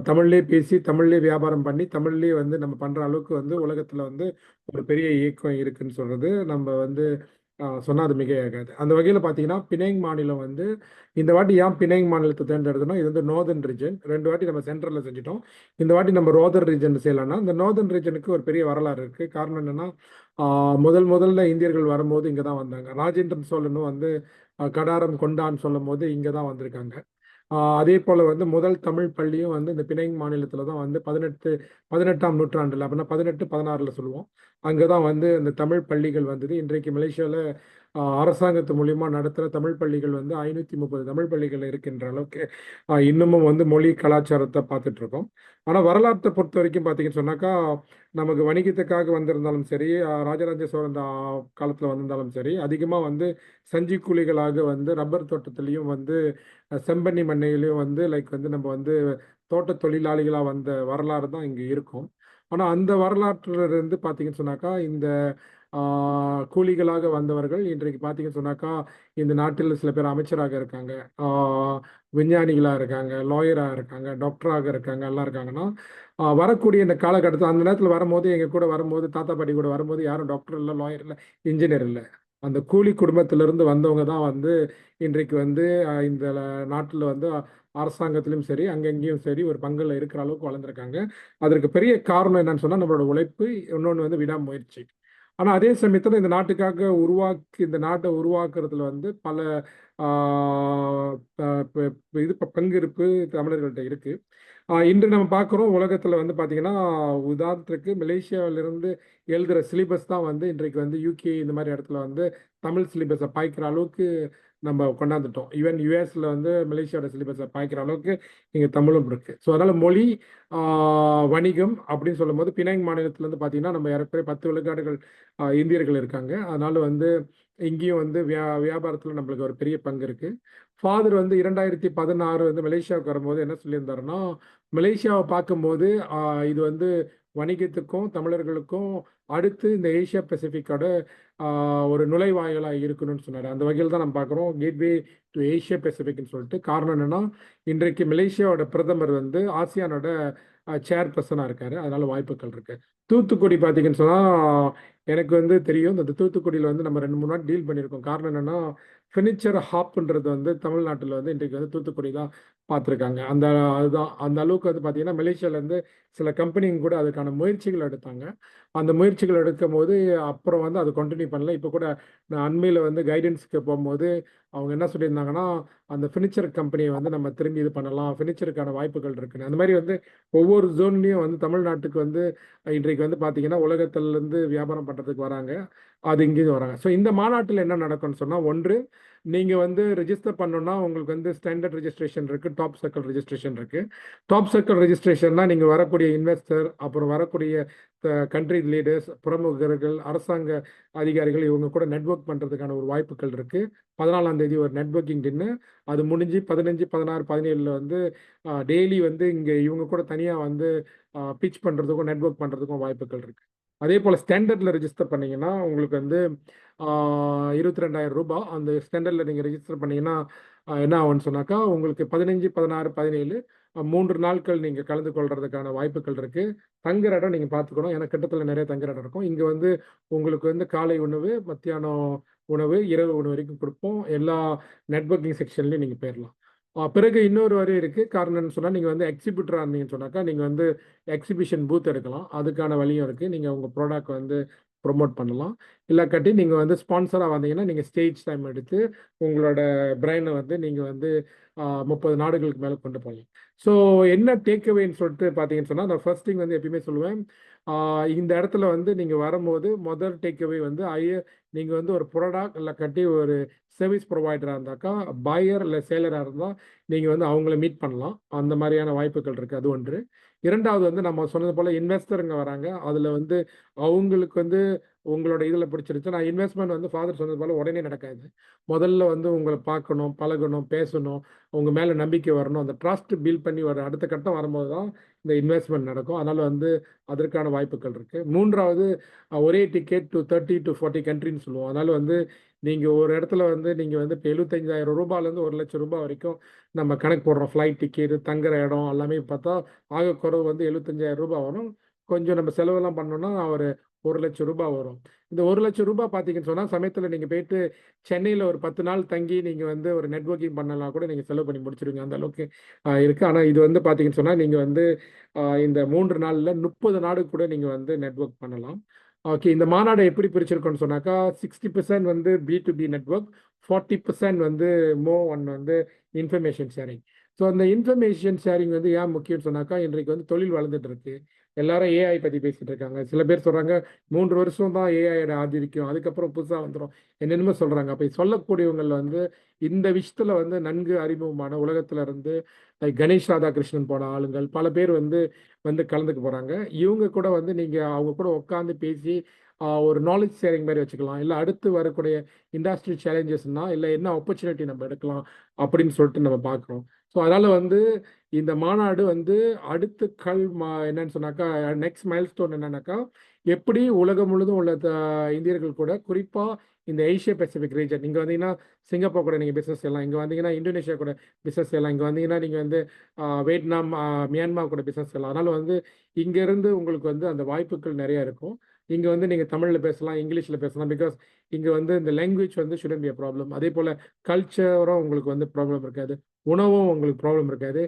தமிழ்லேயே பேசி, தமிழ்லேயே வியாபாரம் பண்ணி, தமிழ்லேயே வந்து நம்ம பண்ணுற அளவுக்கு வந்து உலகத்தில் வந்து ஒரு பெரிய இயக்கம் இருக்குதுன்னு சொல்கிறது நம்ம வந்து சொன்னால் அது மிகையாகாது. அந்த வகையில் பார்த்தீங்கன்னா பினாங் மாநிலம் வந்து இந்த வாட்டி ஏன் பினாங் மாநிலத்தை தேர்ந்தெடுத்தோம்னா, இது வந்து நார்தர்ன் ரீஜன். 2 வாட்டி நம்ம சென்ட்ரலில் செஞ்சிட்டோம். இந்த வாட்டி நம்ம நார்தர்ன் ரீஜன் செய்யலாம்னா, இந்த நார்தர்ன் ரீஜனுக்கு ஒரு பெரிய வரலாறு இருக்குது. காரணம் என்னென்னா, முதல்ல இந்தியர்கள் வரும்போது இங்கே தான் வந்தாங்க. ராஜேந்திரன் சோழனும் வந்து கடாரம் கொண்டான்னு சொல்லும் போது இங்கே தான் வந்திருக்காங்க. அதே போல் வந்து முதல் தமிழ் பள்ளியும் வந்து இந்த பினாங் மாநிலத்தில் தான் வந்து 18ஆம் நூற்றாண்டில், அப்படின்னா 18, 16 சொல்லுவோம், அங்கே தான் வந்து இந்த தமிழ் பள்ளிகள் வந்தது. இன்றைக்கு மலேசியாவில் அரசாங்கத்து மூலிமா நடத்துகிற தமிழ் பள்ளிகள் வந்து 530 தமிழ் பள்ளிகள் இருக்கின்ற அளவுக்கு இன்னமும் வந்து மொழி கலாச்சாரத்தை பார்த்துட்ருக்கோம். ஆனால் வரலாற்றை பொறுத்த வரைக்கும் பார்த்தீங்கன்னு சொன்னாக்கா, நமக்கு வணிகத்துக்காக வந்திருந்தாலும் சரி, ராஜராஜ சோழன் காலத்தில் வந்திருந்தாலும் சரி, அதிகமாக வந்து சஞ்சி கூலிகளாக வந்து ரப்பர் தோட்டத்துலேயும் வந்து செம்பன்னி மண்ணையிலையும் வந்து லைக் வந்து நம்ம வந்து தோட்ட தொழிலாளிகளாக வந்த வரலாறு தான் இங்கே இருக்கும். ஆனால் அந்த வரலாற்றிலிருந்து பார்த்தீங்கன்னு சொன்னாக்கா, இந்த கூலிகளாக வந்தவர்கள் இன்றைக்கு பார்த்தீங்கன்னு சொன்னாக்கா, இந்த நாட்டில் சில பேர் அமைச்சராக இருக்காங்க, விஞ்ஞானிகளாக இருக்காங்க, லாயராக இருக்காங்க, டாக்டராக இருக்காங்க, எல்லாம் இருக்காங்கன்னா, வரக்கூடிய இந்த காலகட்டத்தில் அந்த நேரத்தில் வரும்போது, எங்கள் கூட வரும்போது, தாத்தா பாட்டி கூட வரும்போது யாரும் டாக்டர் இல்லை, லாயர் இல்லை, இன்ஜினியர் இல்லை. அந்த கூலி குடும்பத்திலிருந்து வந்தவங்க தான் வந்து இன்றைக்கு வந்து இந்த நாட்டில் வந்து அரசாங்கத்திலும் சரி, அங்கங்கேயும் சரி ஒரு பங்கில் இருக்கிற அளவுக்கு வளர்ந்துருக்காங்க. அதற்கு பெரிய காரணம் என்னன்னு சொன்னால் நம்மளோட உழைப்பு, இன்னொன்று வந்து விடாமுயற்சி. ஆனால் அதே சமயத்தில் இந்த நாட்டுக்காக இந்த நாட்டை உருவாக்குறதுல வந்து பல பங்கிருப்பு தமிழர்கள்ட்ட இருக்குது. இன்று நம்ம பார்க்குறோம் உலகத்தில் வந்து பார்த்திங்கன்னா, உதாரணத்துக்கு மலேசியாவிலிருந்து எழுதுகிற சிலிபஸ் தான் வந்து இன்றைக்கு வந்து யூகே இந்த மாதிரி இடத்துல வந்து தமிழ் சிலிபஸை பாய்க்கிற அளவுக்கு நம்ம கொண்டாந்துட்டோம். ஈவன் யூஎஸில் வந்து மலேசியாவோட சிலிபஸை பாய்க்கிற அளவுக்கு இங்கே தமிழும் இருக்குது. ஸோ அதனால் மொழி, வணிகம் அப்படின்னு சொல்லும் போது பினாங் மாநிலத்திலேருந்து பார்த்தீங்கன்னா நம்ம ஏறக்குறைய 10 விழுக்காடுகள் இந்தியர்கள் இருக்காங்க. அதனால் வந்து இங்கேயும் வந்து வியாபாரத்தில் நம்மளுக்கு ஒரு பெரிய பங்கு இருக்குது. ஃபாதர் வந்து 2016 வந்து மலேசியாவுக்கு வரும்போது என்ன சொல்லியிருந்தாருன்னா, மலேசியாவை பார்க்கும்போது இது வந்து வணிகத்துக்கும் தமிழர்களுக்கும் அடுத்து இந்த ஏஷியா பசிபிக்கோட ஒரு நுழைவாயிலாக இருக்கணும்னு சொன்னார். அந்த வகையில் தான் நம்ம பார்க்குறோம் கேட்வே டு ஏஷியா பசிபிக்னு சொல்லிட்டு. காரணம் என்னென்னா, இன்றைக்கு மலேசியாவோட பிரதமர் வந்து ஆசியானோட சேர்பர்சனாக இருக்கார். அதனால வாய்ப்புகள் இருக்கு. தூத்துக்குடி பார்த்தீங்கன்னு சொன்னால் எனக்கு வந்து தெரியும். இந்த தூத்துக்குடியில் வந்து நம்ம 2-3 நாள் டீல் பண்ணியிருக்கோம். காரணம் என்னென்னா, ஃபர்னிச்சர் ஹாப்ன்றது வந்து தமிழ்நாட்டில் வந்து இன்றைக்கு வந்து தூத்துக்குடி தான் பார்த்துருக்காங்க. அதுதான் அந்த அளவுக்கு வந்து பார்த்தீங்கன்னா, மலேசியாவிலேருந்து சில கம்பெனிங்க கூட அதுக்கான முயற்சிகள் எடுத்தாங்க. அந்த முயற்சிகள் எடுக்கும் போது அப்புறம் வந்து அது கண்டினியூ பண்ணல. இப்போ கூட நான் அண்மையில் வந்து கைடன்ஸுக்கு போகும்போது அவங்க என்ன சொல்லியிருந்தாங்கன்னா, அந்த ஃபர்னிச்சர் கம்பெனியை வந்து நம்ம திரும்பி இது பண்ணலாம், ஃபர்னிச்சருக்கான வாய்ப்புகள் இருக்குன்னு. அந்த மாதிரி வந்து ஒவ்வொரு ஜோன்லேயும் வந்து தமிழ்நாட்டுக்கு வந்து இன்றைக்கு வந்து பார்த்தீங்கன்னா, உலகத்திலேருந்து வியாபாரம் பண்ணுறதுக்கு வராங்க. அது இங்கேயும் வராங்க. ஸோ இந்த மாநாட்டில் என்ன நடக்கும்னு சொன்னால், ஒன்று நீங்கள் வந்து ரெஜிஸ்டர் பண்ணணும்னா உங்களுக்கு வந்து ஸ்டாண்டர்ட் ரெஜிஸ்ட்ரேஷன் இருக்குது, டாப் சர்க்கிள் ரெஜிஸ்ட்ரேஷன் இருக்குது. டாப் சர்க்கிள் ரெஜிஸ்ட்ரேஷன்னா நீங்கள் வரக்கூடிய இன்வெஸ்டர், அப்புறம் வரக்கூடிய கண்ட்ரி லீடர்ஸ், பிரமுகர்கள், அரசாங்க அதிகாரிகள் இவங்க கூட நெட்வொர்க் பண்ணுறதுக்கான ஒரு வாய்ப்புகள் இருக்குது. 14ஆம் தேதி ஒரு நெட்வொர்க்கிங் டின்னர், அது முடிஞ்சு 15, 16, 17 வந்து டெய்லி வந்து இங்கே இவங்க கூட தனியாக வந்து பிச் பண்ணுறதுக்கும் நெட்வொர்க் பண்ணுறதுக்கும் வாய்ப்புகள் இருக்குது. அதே போல் ஸ்டாண்டர்டில் ரெஜிஸ்டர் பண்ணிங்கன்னா உங்களுக்கு வந்து 22,000 ரூபாய். அந்த ஸ்டாண்டர்டில் நீங்கள் ரெஜிஸ்டர் பண்ணிங்கன்னா என்ன ஆகும்னு சொன்னாக்கா, உங்களுக்கு 15, 16, 17 3 நாட்கள் நீங்கள் கலந்து கொள்றதுக்கான வாய்ப்புகள் இருக்குது. தங்குற இடம் நீங்கள் பார்த்துக்கணும். ஏன்னா கிட்டத்தில் நிறைய தங்குற இடம் இருக்கும். இங்கே வந்து உங்களுக்கு வந்து காலை உணவு, மத்தியானம் உணவு, இரவு உணவு வரைக்கும் கொடுப்போம். எல்லா நெட்வொர்க்கிங் செக்ஷன்லையும் நீங்கள் போயிடலாம். பிறகு இன்னொரு வரி இருக்குது. காரணம்னு சொன்னால், நீங்கள் வந்து எக்ஸிபியூட்டராக இருந்தீங்கன்னு சொன்னாக்கா, நீங்கள் வந்து எக்ஸிபிஷன் பூத் எடுக்கலாம். அதுக்கான வழியும் இருக்குது. நீங்கள் உங்கள் ப்ராடக்ட் வந்து ப்ரொமோட் பண்ணலாம். இல்லாக்காட்டி நீங்கள் வந்து ஸ்பான்சராக வந்தீங்கன்னா, நீங்கள் ஸ்டேஜ் டைம் எடுத்து உங்களோட பிரைனை வந்து நீங்கள் வந்து 30 நாடுகளுக்கு மேலே கொண்டு போகலாம். ஸோ என்ன டேக்அவேன்னு சொல்லிட்டு பார்த்தீங்கன்னு சொன்னால், நான் ஃபர்ஸ்ட் திங் வந்து எப்பயுமே சொல்லுவேன், இந்த இடத்துல வந்து நீங்கள் வரும்போது முதல் டேக்அவே வந்து நீங்கள் வந்து ஒரு ப்ராடக்ட் இல்லாக்காட்டி ஒரு சர்வீஸ் ப்ரொவைடராக இருந்தாக்கா, பையர் இல்லை சேலராக இருந்தால் நீங்கள் வந்து அவங்கள மீட் பண்ணலாம். அந்த மாதிரியான வாய்ப்புகள் இருக்குது. அது ஒன்று. இரண்டாவது வந்து நம்ம சொன்னது போல் இன்வெஸ்டருங்க வராங்க. அதில் வந்து அவங்களுக்கு வந்து உங்களோட இதில் பிடிச்சிருச்சு. நான் இன்வெஸ்ட்மெண்ட் வந்து ஃபாதர் சொன்னது போல் உடனே நடக்காது. முதல்ல வந்து உங்களை பார்க்கணும், பழகணும், பேசணும், உங்கள் மேலே நம்பிக்கை வரணும். அந்த ட்ரஸ்ட் பில்ட் பண்ணி வர அடுத்த கட்டம் வரும்போது தான் இந்த இன்வெஸ்ட்மெண்ட் நடக்கும். அதனால் வந்து அதற்கான வாய்ப்புகள் இருக்குது. மூன்றாவது ஒரே டிக்கெட் டு 30 to 40 கண்ட்ரின்னு சொல்லுவோம். அதனால் வந்து நீங்கள் ஒரு இடத்துல வந்து நீங்கள் வந்து இப்போ 75,000 ரூபாயிலேருந்து 1,00,000 ரூபாய் வரைக்கும் நம்ம கணக்கு போடுறோம். ஃப்ளைட் டிக்கெட்டு, தங்குற இடம் எல்லாமே பார்த்தா ஆக குறைவு வந்து 75,000 ரூபாய் வரும். கொஞ்சம் நம்ம செலவெல்லாம் பண்ணோம்னா ஒரு 1,00,000 ரூபாய் வரும். இந்த 1,00,000 ரூபாய் பார்த்தீங்கன்னு சொன்னால், சமயத்தில் நீங்கள் போயிட்டு சென்னையில் ஒரு 10 நாள் தங்கி நீங்கள் வந்து ஒரு நெட்வொர்க்கிங் பண்ணலாம் கூட நீங்கள் செலவு பண்ணி முடிச்சிடுவீங்க. அந்த அளவுக்கு இருக்குது. ஆனால் இது வந்து பார்த்தீங்கன்னு சொன்னால், நீங்கள் வந்து இந்த 3 நாளில் 30 நாடு கூட நீங்கள் வந்து நெட்வொர்க் பண்ணலாம். ஓகே, இந்த மாநாடு எப்படி பிரிச்சிருக்கோன்னு சொன்னாக்கா, 60% வந்து B2B நெட்வொர்க், 40% வந்து வந்து இன்ஃபர்மேஷன் ஷேரிங். ஸோ அந்த இன்ஃபர்மேஷன் ஷேரிங் வந்து ஏன் முக்கியம்னு சொன்னாக்கா, இன்றைக்கு வந்து தொழில் வளர்ந்துட்டு இருக்கு. எல்லாரும் ஏஐ பற்றி பேசிட்டு இருக்காங்க. சில பேர் சொல்கிறாங்க 3 வருஷம் தான் ஏஐயோட ஆதிக்கம், அதுக்கப்புறம் புதுசாக வந்துடும் என்னென்னமோ சொல்கிறாங்க. அப்போ சொல்லக்கூடியவங்கள் வந்து இந்த விஷயத்தில் வந்து நன்கு அறிமுகமான உலகத்தில் இருந்து கணேஷ் ராதாகிருஷ்ணன் போன ஆளுங்கள் பல பேர் வந்து கலந்துக்க போகிறாங்க. இவங்க கூட வந்து நீங்கள் அவங்க கூட உட்காந்து பேசி ஒரு நாலேஜ் ஷேரிங் மாதிரி வச்சுக்கலாம். இல்லை அடுத்து வரக்கூடிய இண்டஸ்ட்ரி சேலஞ்சஸ்னா இல்லை என்ன ஆப்பர்ச்சுனிட்டி நம்ம எடுக்கலாம் அப்படின்னு சொல்லிட்டு நம்ம பார்க்குறோம். ஸோ அதனால் வந்து இந்த மாநாடு வந்து அடுத்த என்னன்னு சொன்னாக்கா, நெக்ஸ்ட் மைல்ஸ்டோன் என்னன்னாக்கா, எப்படி உலகம் முழுதும் உள்ள இந்தியர்கள் கூட குறிப்பாக இந்த ஏஷியா பசிபிக் ரீஜன், இங்கே வந்தீங்கன்னா சிங்கப்பூர் கூட நீங்கள் பிஸ்னஸ் செய்யலாம், இங்கே வந்தீங்கன்னா இந்தோனேஷியா கூட பிஸ்னஸ் செய்யலாம், இங்கே வந்தீங்கன்னா நீங்கள் வந்து வியட்நாம், மியான்மார் கூட பிஸ்னஸ் செய்யலாம். அதனால் வந்து இங்கேருந்து உங்களுக்கு வந்து அந்த வாய்ப்புகள் நிறையா இருக்கும். இங்கே வந்து நீங்கள் தமிழில் பேசலாம், இங்கிலீஷில் பேசலாம். பிகாஸ் இங்கே வந்து இந்த லாங்குவேஜ் வந்து ஷுடன்ட் பி ப்ராப்ளம். அதே போல் கல்ச்சரும் உங்களுக்கு வந்து ப்ராப்ளம் இருக்காது, உணவும் உங்களுக்கு ப்ராப்ளம் இருக்காது.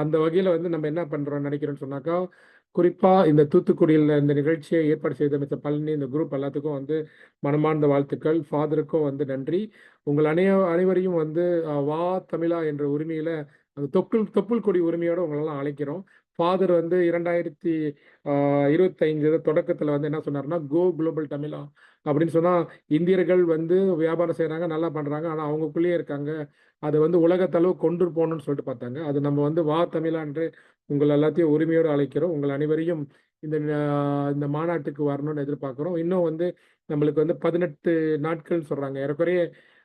அந்த வகையில் வந்து நம்ம என்ன பண்ணுறோம்னு நினைக்கிறோன்னு சொன்னாக்கா, குறிப்பாக இந்த தூத்துக்குடியில் இந்த நிகழ்ச்சியை ஏற்பாடு செய்த மிஸ்டர் பழனி, இந்த குரூப் எல்லாத்துக்கும் வந்து மனமார்ந்த வாழ்த்துக்கள். ஃபாதருக்கும் வந்து நன்றி. உங்கள் அனைவரையும் வந்து வா தமிழா என்ற உரிமையில் அந்த தொப்புள் கொடி உரிமையோடு உங்களெல்லாம் அழைக்கிறோம். ஃபாதர் வந்து 2025 தொடக்கத்தில் வந்து என்ன சொன்னார்னா, கோ குளோபல் தமிழா அப்படின்னு சொன்னால், இந்தியர்கள் வந்து வியாபாரம் செய்கிறாங்க, நல்லா பண்ணுறாங்க, ஆனால் அவங்களுக்குள்ளேயே இருக்காங்க, அதை வந்து உலகத்தளவு கொண்டு போகணும்னு சொல்லிட்டு பார்த்தாங்க. அது நம்ம வந்து வா தமிழா என்று உங்கள் எல்லாத்தையும் உரிமையோடு அழைக்கிறோம். உங்கள் அனைவரையும் இந்த மாநாட்டுக்கு வரணும்னு எதிர்பார்க்குறோம். இன்னும் வந்து நம்மளுக்கு வந்து 18 நாட்கள் சொல்கிறாங்க. ஏறக்குறைய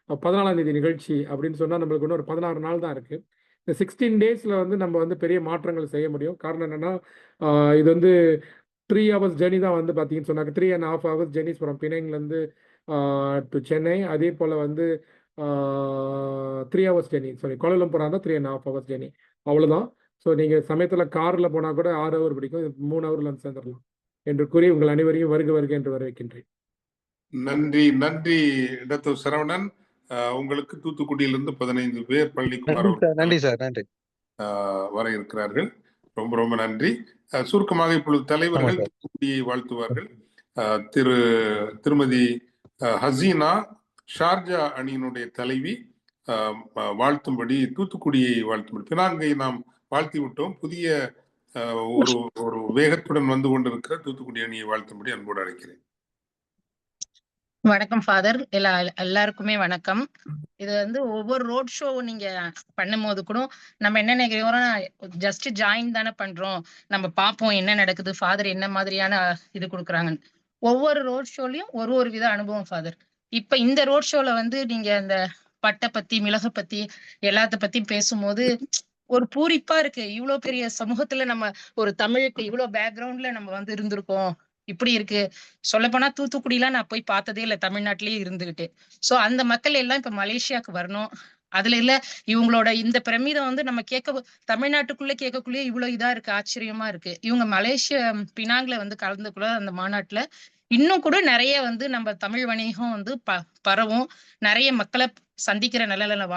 14ஆம் தேதி நிகழ்ச்சி அப்படின்னு சொன்னால் நம்மளுக்கு இன்னும் ஒரு 16 நாள் தான் இருக்குது. இந்த 16 டேஸில் வந்து நம்ம வந்து பெரிய மாற்றங்கள் செய்ய முடியும். காரணம் என்னென்னா இது வந்து 3 hours ஜேர்னி தான் வந்து பார்த்தீங்கன்னு சொன்னாங்க. 3.5 hours ஜேர்னிஸ் ஃப்ரம் பினாங்லேருந்து டு சென்னை. அதே போல் வந்து 3 hours ஜேர்னி, சாரி கோலாலம்பூரா இருந்தால் 3.5 hours ஜேர்னி, அவ்வளோதான். ஸோ நீங்கள் சமயத்தில் காரில் போனால் கூட 6 hour பிடிக்கும், 3 hourல வந்து சேர்ந்துடலாம் என்று கூறி உங்கள் அனைவரையும் வருக வருக என்று வரவேற்கின்றேன். நன்றி நன்றி டாக்டர் சரவணன். உங்களுக்கு தூத்துக்குடியிலிருந்து 15 பேர் பழனிக்குமார் நன்றி சார், நன்றி. வர இருக்கிறார்கள். ரொம்ப ரொம்ப நன்றி. சுருக்கமாக இப்பொழுது தலைவர்கள் தூத்துக்குடியை வாழ்த்துவார்கள். திருமதி ஹசீனா ஷார்ஜா அணியினுடைய தலைவி வாழ்த்தும்படி, தூத்துக்குடியை வாழ்த்தும்படி, பினாங்கை நாம் வாழ்த்தி விட்டோம். புதிய ஒரு வேகத்துடன் வந்து கொண்டிருக்கிற தூத்துக்குடி அணியை வாழ்த்தும்படி அன்போடு அழைக்கிறேன். வணக்கம் ஃபாதர். எல்லாருக்குமே வணக்கம். இது வந்து ஒவ்வொரு ரோட் ஷோ நீங்க பண்ணும்போது கூட நம்ம என்ன நினைக்கிறோம்னா, ஜஸ்ட் ஜாயின் தானே பண்றோம், நம்ம பார்ப்போம் என்ன நடக்குது, ஃபாதர் என்ன மாதிரியான இது கொடுக்குறாங்கன்னு. ஒவ்வொரு ரோட் ஷோலயும் ஒரு வித அனுபவம் ஃபாதர். இப்ப இந்த ரோட் ஷோல வந்து நீங்க அந்த பட்டை பத்தி, மிளகு பத்தி, எல்லாத்த பத்தி பேசும்போது ஒரு பூரிப்பா இருக்கு. இவ்வளவு பெரிய சமூகத்துல நம்ம ஒரு தமிழுக்கு இவ்வளவு பேக்ரவுண்ட்ல நம்ம வந்து இருந்திருக்கோம். இப்படி இருக்கு. சொல்லப்போனா தூத்துக்குடிலாம் நான் போய் பார்த்ததே இல்லை, தமிழ்நாட்டிலேயே இருந்துகிட்டு. சோ அந்த மக்கள் எல்லாம் இப்ப மலேசியாவுக்கு வரணும். அதுல இல்ல இவங்களோட இந்த பிரமிதம் வந்து நம்ம தமிழ்நாட்டுக்குள்ள கேட்கக்குள்ளே இவ்வளவு இதா இருக்கு, ஆச்சரியமா இருக்கு. இவங்க மலேசியா பினாங்ல வந்து கலந்துக்குள்ள அந்த மாநாட்டுல இன்னும் கூட நிறைய வந்து நம்ம தமிழ் வணிகம் வந்து பரவும், நிறைய மக்களை சந்திக்கிற நல்ல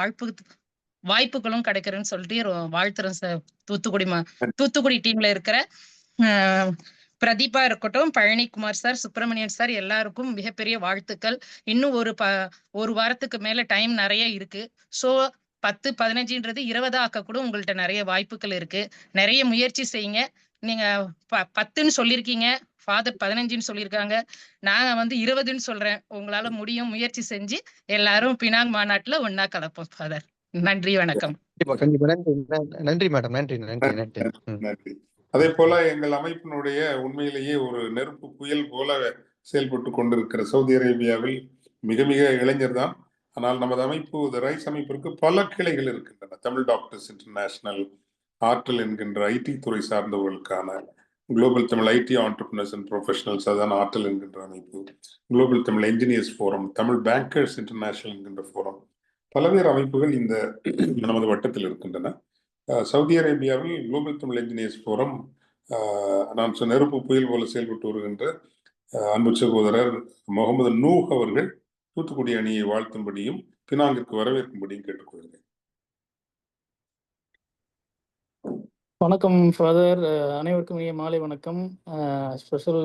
வாய்ப்புகளும் கிடைக்கிறேன்னு சொல்லிட்டு வாழ்த்துறேன் சார். தூத்துக்குடி டீம்ல இருக்கிற பிரதீபா இருக்கட்டும், பழனிக்குமார் சார், சுப்பிரமணியன் சார், எல்லாருக்கும் மிகப்பெரிய வாழ்த்துக்கள். இன்னும் ஒரு வாரத்துக்கு மேல டைம் நிறைய இருக்கு. சோ 10, 15ன்றது 20 ஆக்க கூட உங்கள்ட்ட நிறைய வாய்ப்புகள் இருக்கு. நிறைய முயற்சி செய்யுங்க. நீங்க 10ன்னு சொல்லியிருக்கீங்க, ஃபாதர் 15ன்னு சொல்லியிருக்காங்க, நான் வந்து 20ன்னு சொல்றேன். உங்களால முடியும், முயற்சி செஞ்சு எல்லாரும் பினாங் மாநாட்டுல ஒன்னா கலப்போம் ஃபாதர். நன்றி, வணக்கம். நன்றி மேடம். நன்றி நன்றி நன்றி நன்றி. அதே போல எங்கள் அமைப்பினுடைய உண்மையிலேயே ஒரு நெருப்பு புயல் போல செயல்பட்டு கொண்டிருக்கிற சவுதி அரேபியாவில் மிக மிக இளைஞர் தான். ஆனால் நமது அமைப்பு, ரைஸ் அமைப்பிற்கு பல கிளைகள் இருக்கின்றன. தமிழ் டாக்டர்ஸ் இன்டர்நேஷனல், ஆற்றல் என்கின்ற ஐடி துறை சார்ந்தவர்களுக்கான global Tamil IT entrepreneurs and professionals, அதான் ஆற்றல் என்கின்ற அமைப்பு, global Tamil engineers forum, Tamil bankers international என்கின்ற ஃபோரம், பல்வேறு அமைப்புகள் இந்த நமது வட்டத்தில் இருக்கின்றன. சவுதி அரேபியாவில் குளோபல் தமிழ் என்ஜினியர்ஸ் ஃபோரம் நான் நெருப்பு புயல் போல செயல்பட்டு வருகின்ற அன்பு சகோதரர் முகமது நூஹ் அவர்கள் தூத்துக்குடி அணியை வாழ்த்தும்படியும் பினாங்கிற்கு வரவேற்கும்படியும் கேட்டுக்கொள்கிறேன். வணக்கம் ஃபாதர். அனைவருக்கும் மாலை வணக்கம். Special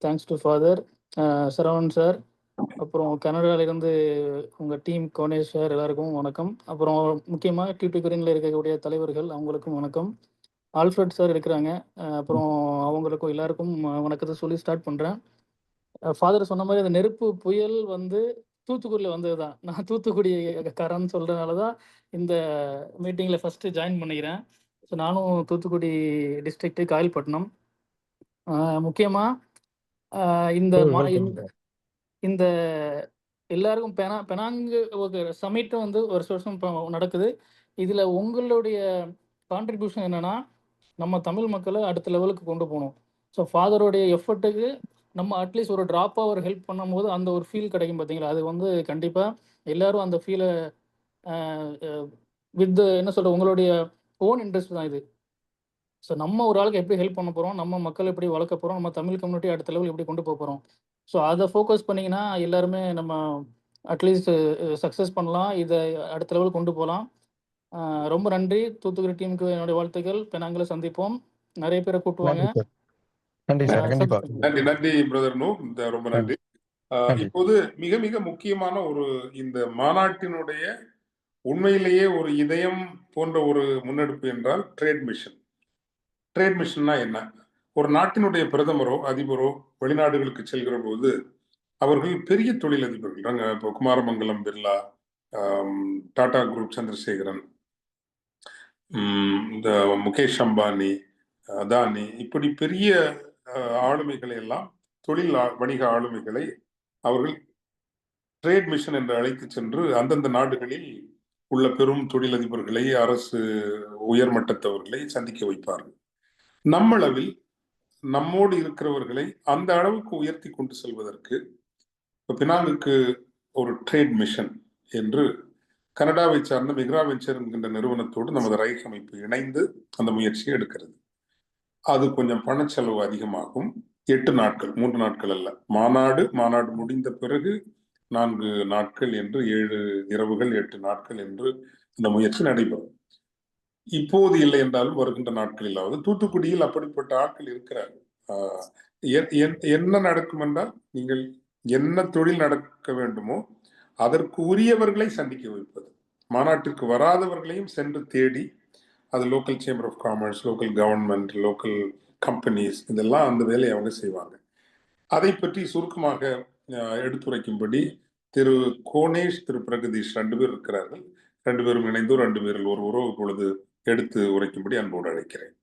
thanks to father Saravanan sir, அப்புறம் கனடாவிலிருந்து உங்கள் டீம் கோனேஷ் சார், எல்லாருக்கும் வணக்கம். அப்புறம் முக்கியமாக டியூட்டுக்குரியனில் இருக்கக்கூடிய தலைவர்கள் அவங்களுக்கும் வணக்கம். ஆல்ஃப்ரட் சார் இருக்கிறாங்க, அப்புறம் அவங்களுக்கும் எல்லாருக்கும் வணக்கத்தை சொல்லி ஸ்டார்ட் பண்ணுறேன். ஃபாதர் சொன்ன மாதிரி அந்த நெருப்பு புயல் வந்து தூத்துக்குடியில் வந்தது தான். நான் தூத்துக்குடி காரன்னு சொல்கிறதுனால தான் இந்த மீட்டிங்கில் ஃபஸ்ட்டு ஜாயின் பண்ணிக்கிறேன். ஸோ நானும் தூத்துக்குடி டிஸ்ட்ரிக்ட்டு காயல்பட்டினம். முக்கியமாக இந்த எல்லாருக்கும் பெனாங்கு சமிட்டும் வந்து வருஷம் நடக்குது. இதில் உங்களுடைய கான்ட்ரிபியூஷன் என்னென்னா, நம்ம தமிழ் மக்களை அடுத்த லெவலுக்கு கொண்டு போகணும். ஸோ ஃபாதருடைய எஃபர்ட்டுக்கு நம்ம அட்லீஸ்ட் ஒரு ட்ராப்பாக ஒரு ஹெல்ப் பண்ணும்போது அந்த ஒரு ஃபீல் கிடைக்கும் பார்த்தீங்களா, அது வந்து கண்டிப்பாக எல்லோரும் அந்த ஃபீலை வித் என்ன சொல்கிற உங்களுடைய ஓன் இன்ட்ரெஸ்ட் தான் இது. ஸோ நம்ம ஒரு ஆளுக்கு எப்படி ஹெல்ப் பண்ண போகிறோம், நம்ம மக்கள் எப்படி வளர்க்க போகிறோம், நம்ம தமிழ் கம்யூனிட்டி அடுத்த லெவல் எப்படி கொண்டு போக போகிறோம். ஸோ அதை ஃபோக்கஸ் பண்ணிங்கன்னா எல்லாருமே நம்ம அட்லீஸ்ட் சக்ஸஸ் பண்ணலாம், இதை அடுத்த லெவல் கொண்டு போகலாம். ரொம்ப நன்றி. தூத்துக்குடி டீமுக்கு என்னுடைய வாழ்த்துக்கள். பெனாங்கில் சந்திப்போம். நிறைய பேரை கூட்டுவாங்க. நன்றி சார். கண்டிப்பா நன்றி பிரதர் நூ, ரொம்ப நன்றி. இப்போது மிக மிக முக்கியமான ஒரு இந்த மாநாட்டினுடைய உண்மையிலேயே ஒரு இதயம் போன்ற ஒரு முன்னெடுப்பு என்றால் ட்ரேட் மிஷன். ட்ரேட் மிஷன்னா என்ன? ஒரு நாட்டினுடைய பிரதமரோ அதிபரோ வெளிநாடுகளுக்கு செல்கிற போது அவர்கள் பெரிய தொழிலதிபர்கள், இப்போ குமாரமங்கலம் பிர்லா, டாடா குரூப் சந்திரசேகரன், இந்த முகேஷ் அம்பானி, அதானி, இப்படி பெரிய ஆளுமைகளை எல்லாம், தொழில் வணிக ஆளுமைகளை அவர்கள் ட்ரேட் மிஷன் என்று அழைத்து சென்று அந்தந்த நாடுகளில் உள்ள பெரும் தொழிலதிபர்களை, அரசு உயர்மட்டத்தவர்களை சந்திக்க வைப்பார்கள். நம்மளவில் நம்மோடு இருக்கிறவர்களை அந்த அளவுக்கு உயர்த்தி கொண்டு செல்வதற்கு பினாங்குக்கு ஒரு ட்ரேட் மிஷன் என்று கனடாவை சார்ந்த மிக்ரா வெஞ்சர் என்கின்ற நிறுவனத்தோடு நமது ரைஸ் அமைப்பு இணைந்து அந்த முயற்சியை எடுக்கிறது. அது கொஞ்சம் பணச்செலவு அதிகமாகும். 8 நாட்கள், 3 நாட்கள் அல்ல. மாநாடு முடிந்த பிறகு 4 நாட்கள் என்று 7 இரவுகள் 8 நாட்கள் என்று இந்த முயற்சி நடைபெறும். இப்போது இல்லை என்றாலும் வருகின்ற நாட்களிலாவது தூத்துக்குடியில் அப்படிப்பட்ட ஆட்கள் இருக்கிறார்கள். என்ன நடக்கும் என்றால், நீங்கள் என்ன தொழில் நடக்க வேண்டுமோ அதற்கு உரியவர்களை சந்திக்க வைப்பது, மாநாட்டிற்கு வராதவர்களையும் சென்று தேடி, அது local chamber of commerce, local government, local companies, இதெல்லாம் அந்த வேலையை அவங்க செய்வாங்க. அதை பற்றி சுருக்கமாக எடுத்துரைக்கும்படி திரு கோணேஷ், திரு பிரகதீஷ் 2 பேர் இருக்கிறார்கள். 2 பேரும் இணைந்து 2 பேரில் ஒருவரோ இப்பொழுது எடுத்து உரைக்கும்படி அன்போடு அழைக்கிறேன்.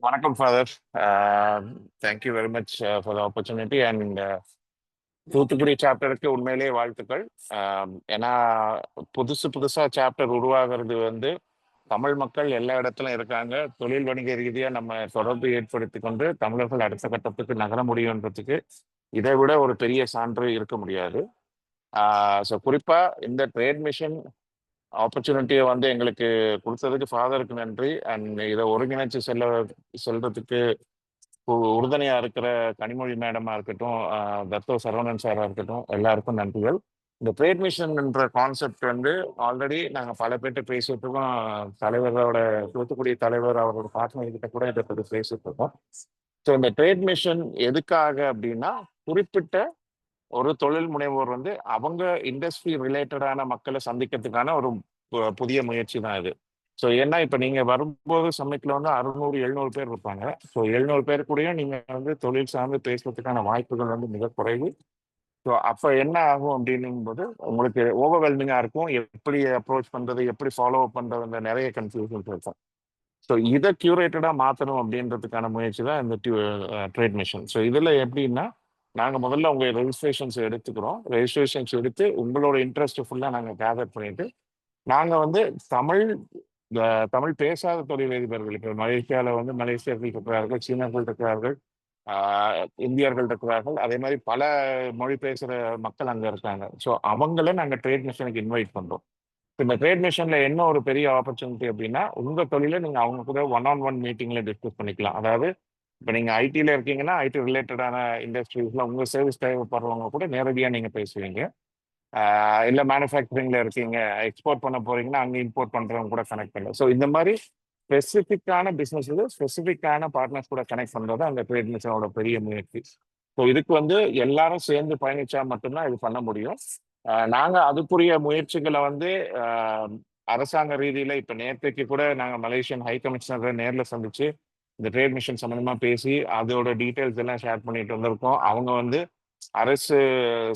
வணக்கம் father. Thank you very much for the opportunity. And Thoothukudi சாப்டருக்கு உண்மையிலேயே வாழ்த்துக்கள். ஏன்னா புதுசா சாப்டர் உருவாகிறது வந்து தமிழ் மக்கள் எல்லா இடத்துலையும் இருக்காங்க. தொழில் வணிக ரீதியாக நம்ம தொடர்பு ஏற்படுத்தி கொண்டு தமிழர்கள் அடுத்த கட்டத்துக்கு நகர முடியுன்றதுக்கு இதை விட ஒரு பெரிய சான்று இருக்க முடியாது. ஸோ குறிப்பாக இந்த ட்ரேட் மிஷன் ஆப்பர்ச்சுனிட்டியை வந்து எங்களுக்கு கொடுத்ததுக்கு ஃபாதருக்கு நன்றி. அண்ட் இதை ஒருங்கிணைச்சு செல்றதுக்கு உறுதுணையாக இருக்கிற கனிமொழி மேடமாக இருக்கட்டும், தத்தோ சரவணன் சாராக இருக்கட்டும், எல்லாருக்கும் நன்றிகள். இந்த ட்ரேட் மிஷன்ன்ற கான்செப்ட் வந்து ஆல்ரெடி நாங்கள் பல பேர்கிட்ட பேசிட்டு இருக்கோம். தலைவரோட, தூத்துக்குடி தலைவர் அவரோட பார்ட்னர்கிட்ட கூட இதை பற்றி பேசிட்டு இருக்கோம். ஸோ இந்த ட்ரேட் மிஷன் எதுக்காக அப்படின்னா, குறிப்பிட்ட ஒரு தொழில் முனைவோர் வந்து அவங்க இண்டஸ்ட்ரி ரிலேட்டடான மக்களை சந்திக்கிறதுக்கான ஒரு புதிய முயற்சி தான் இது. ஸோ ஏன்னா இப்போ நீங்கள் வரும்போது சம்மிட்ல வந்து 600-700 பேர் இருப்பாங்க. ஸோ 700 பேர் கூடயும் நீங்கள் வந்து தொழில் சார்ந்து பேசுறதுக்கான வாய்ப்புகள் வந்து மிக குறைவு. ஸோ அப்போ என்ன ஆகும் அப்படின்னும்போது உங்களுக்கு ஓவர்வெல்மிங்காக இருக்கும். எப்படி அப்ரோச் பண்ணுறது, எப்படி ஃபாலோ அப் பண்ணுறது, நிறைய கன்ஃபியூஷன்ஸ் இருக்கும். ஸோ இதை கியூரேட்டடாக மாற்றணும் அப்படின்றதுக்கான முயற்சி தான் இந்த ட்ரேட் மிஷன். ஸோ இதில் எப்படின்னா, நாங்கள் முதல்ல உங்கள் ரெஜிஸ்ட்ரேஷன்ஸ் எடுத்துக்கிறோம். ரெஜிஸ்ட்ரேஷன்ஸ் எடுத்து உங்களோட இன்ட்ரெஸ்ட் ஃபுல்லாக நாங்கள் கேதர் பண்ணிட்டு, நாங்கள் வந்து தமிழ் பேசாத தொழிலதிபர்களுக்கு, மலேசியாவில் வந்து மலேசியர்கள் இருக்கிறார்கள், சீனர்கள் இருக்கிறார்கள், இந்தியர்கள் இருக்கிறார்கள், அதே மாதிரி பல மொழி பேசுகிற மக்கள் அங்கே இருக்காங்க. ஸோ அவங்கள நாங்கள் ட்ரேட் மிஷனுக்கு இன்வைட் பண்ணுறோம். இந்த ட்ரேட் மிஷனில் என்ன ஒரு பெரிய ஆப்பர்ச்சுனிட்டி அப்படின்னா, உங்கள் தொழிலை நீங்கள் அவங்க கூட 1-on-1 மீட்டிங்கில் டிஸ்கஸ் பண்ணிக்கலாம். அதாவது இப்போ நீங்கள் ஐடியில் இருக்கீங்கன்னா, ஐடி ரிலேட்டடான இண்டஸ்ட்ரீஸில் உங்கள் சர்வீஸ் தேவைப்படுறவங்க கூட நேரடியாக நீங்கள் பேசுவீங்க. இல்லை மேனுஃபேக்சரிங்கில் இருக்கீங்க, எக்ஸ்போர்ட் பண்ண போகிறீங்கன்னா அங்கே இம்போர்ட் பண்ணுறவங்க கூட கனெக்ட் பண்ணலாம். ஸோ இந்த மாதிரி ஸ்பெசிஃபிக்கான பிஸ்னஸுக்கு ஸ்பெசிஃபிக்கான பார்ட்னர்ஸ் கூட கனெக்ட் பண்ணுறது அந்த ட்ரேட் மிஷனோட பெரிய முயற்சி. ஸோ இதுக்கு வந்து எல்லாரும் சேர்ந்து பயணிச்சா மட்டும்தான் இது பண்ண முடியும். நாங்கள் அதுக்குரிய முயற்சிகளை வந்து அரசாங்க ரீதியில் இப்போ நேற்றைக்கு கூட நாங்கள் மலேசியன் ஹை கமிஷனரை நேரில் சந்திச்சு இந்த ட்ரேட் மிஷன் சம்மந்தமாக பேசி அதோட டீட்டெயில்ஸ் எல்லாம் ஷேர் பண்ணிட்டு வந்திருக்கோம். அவங்க வந்து அரசு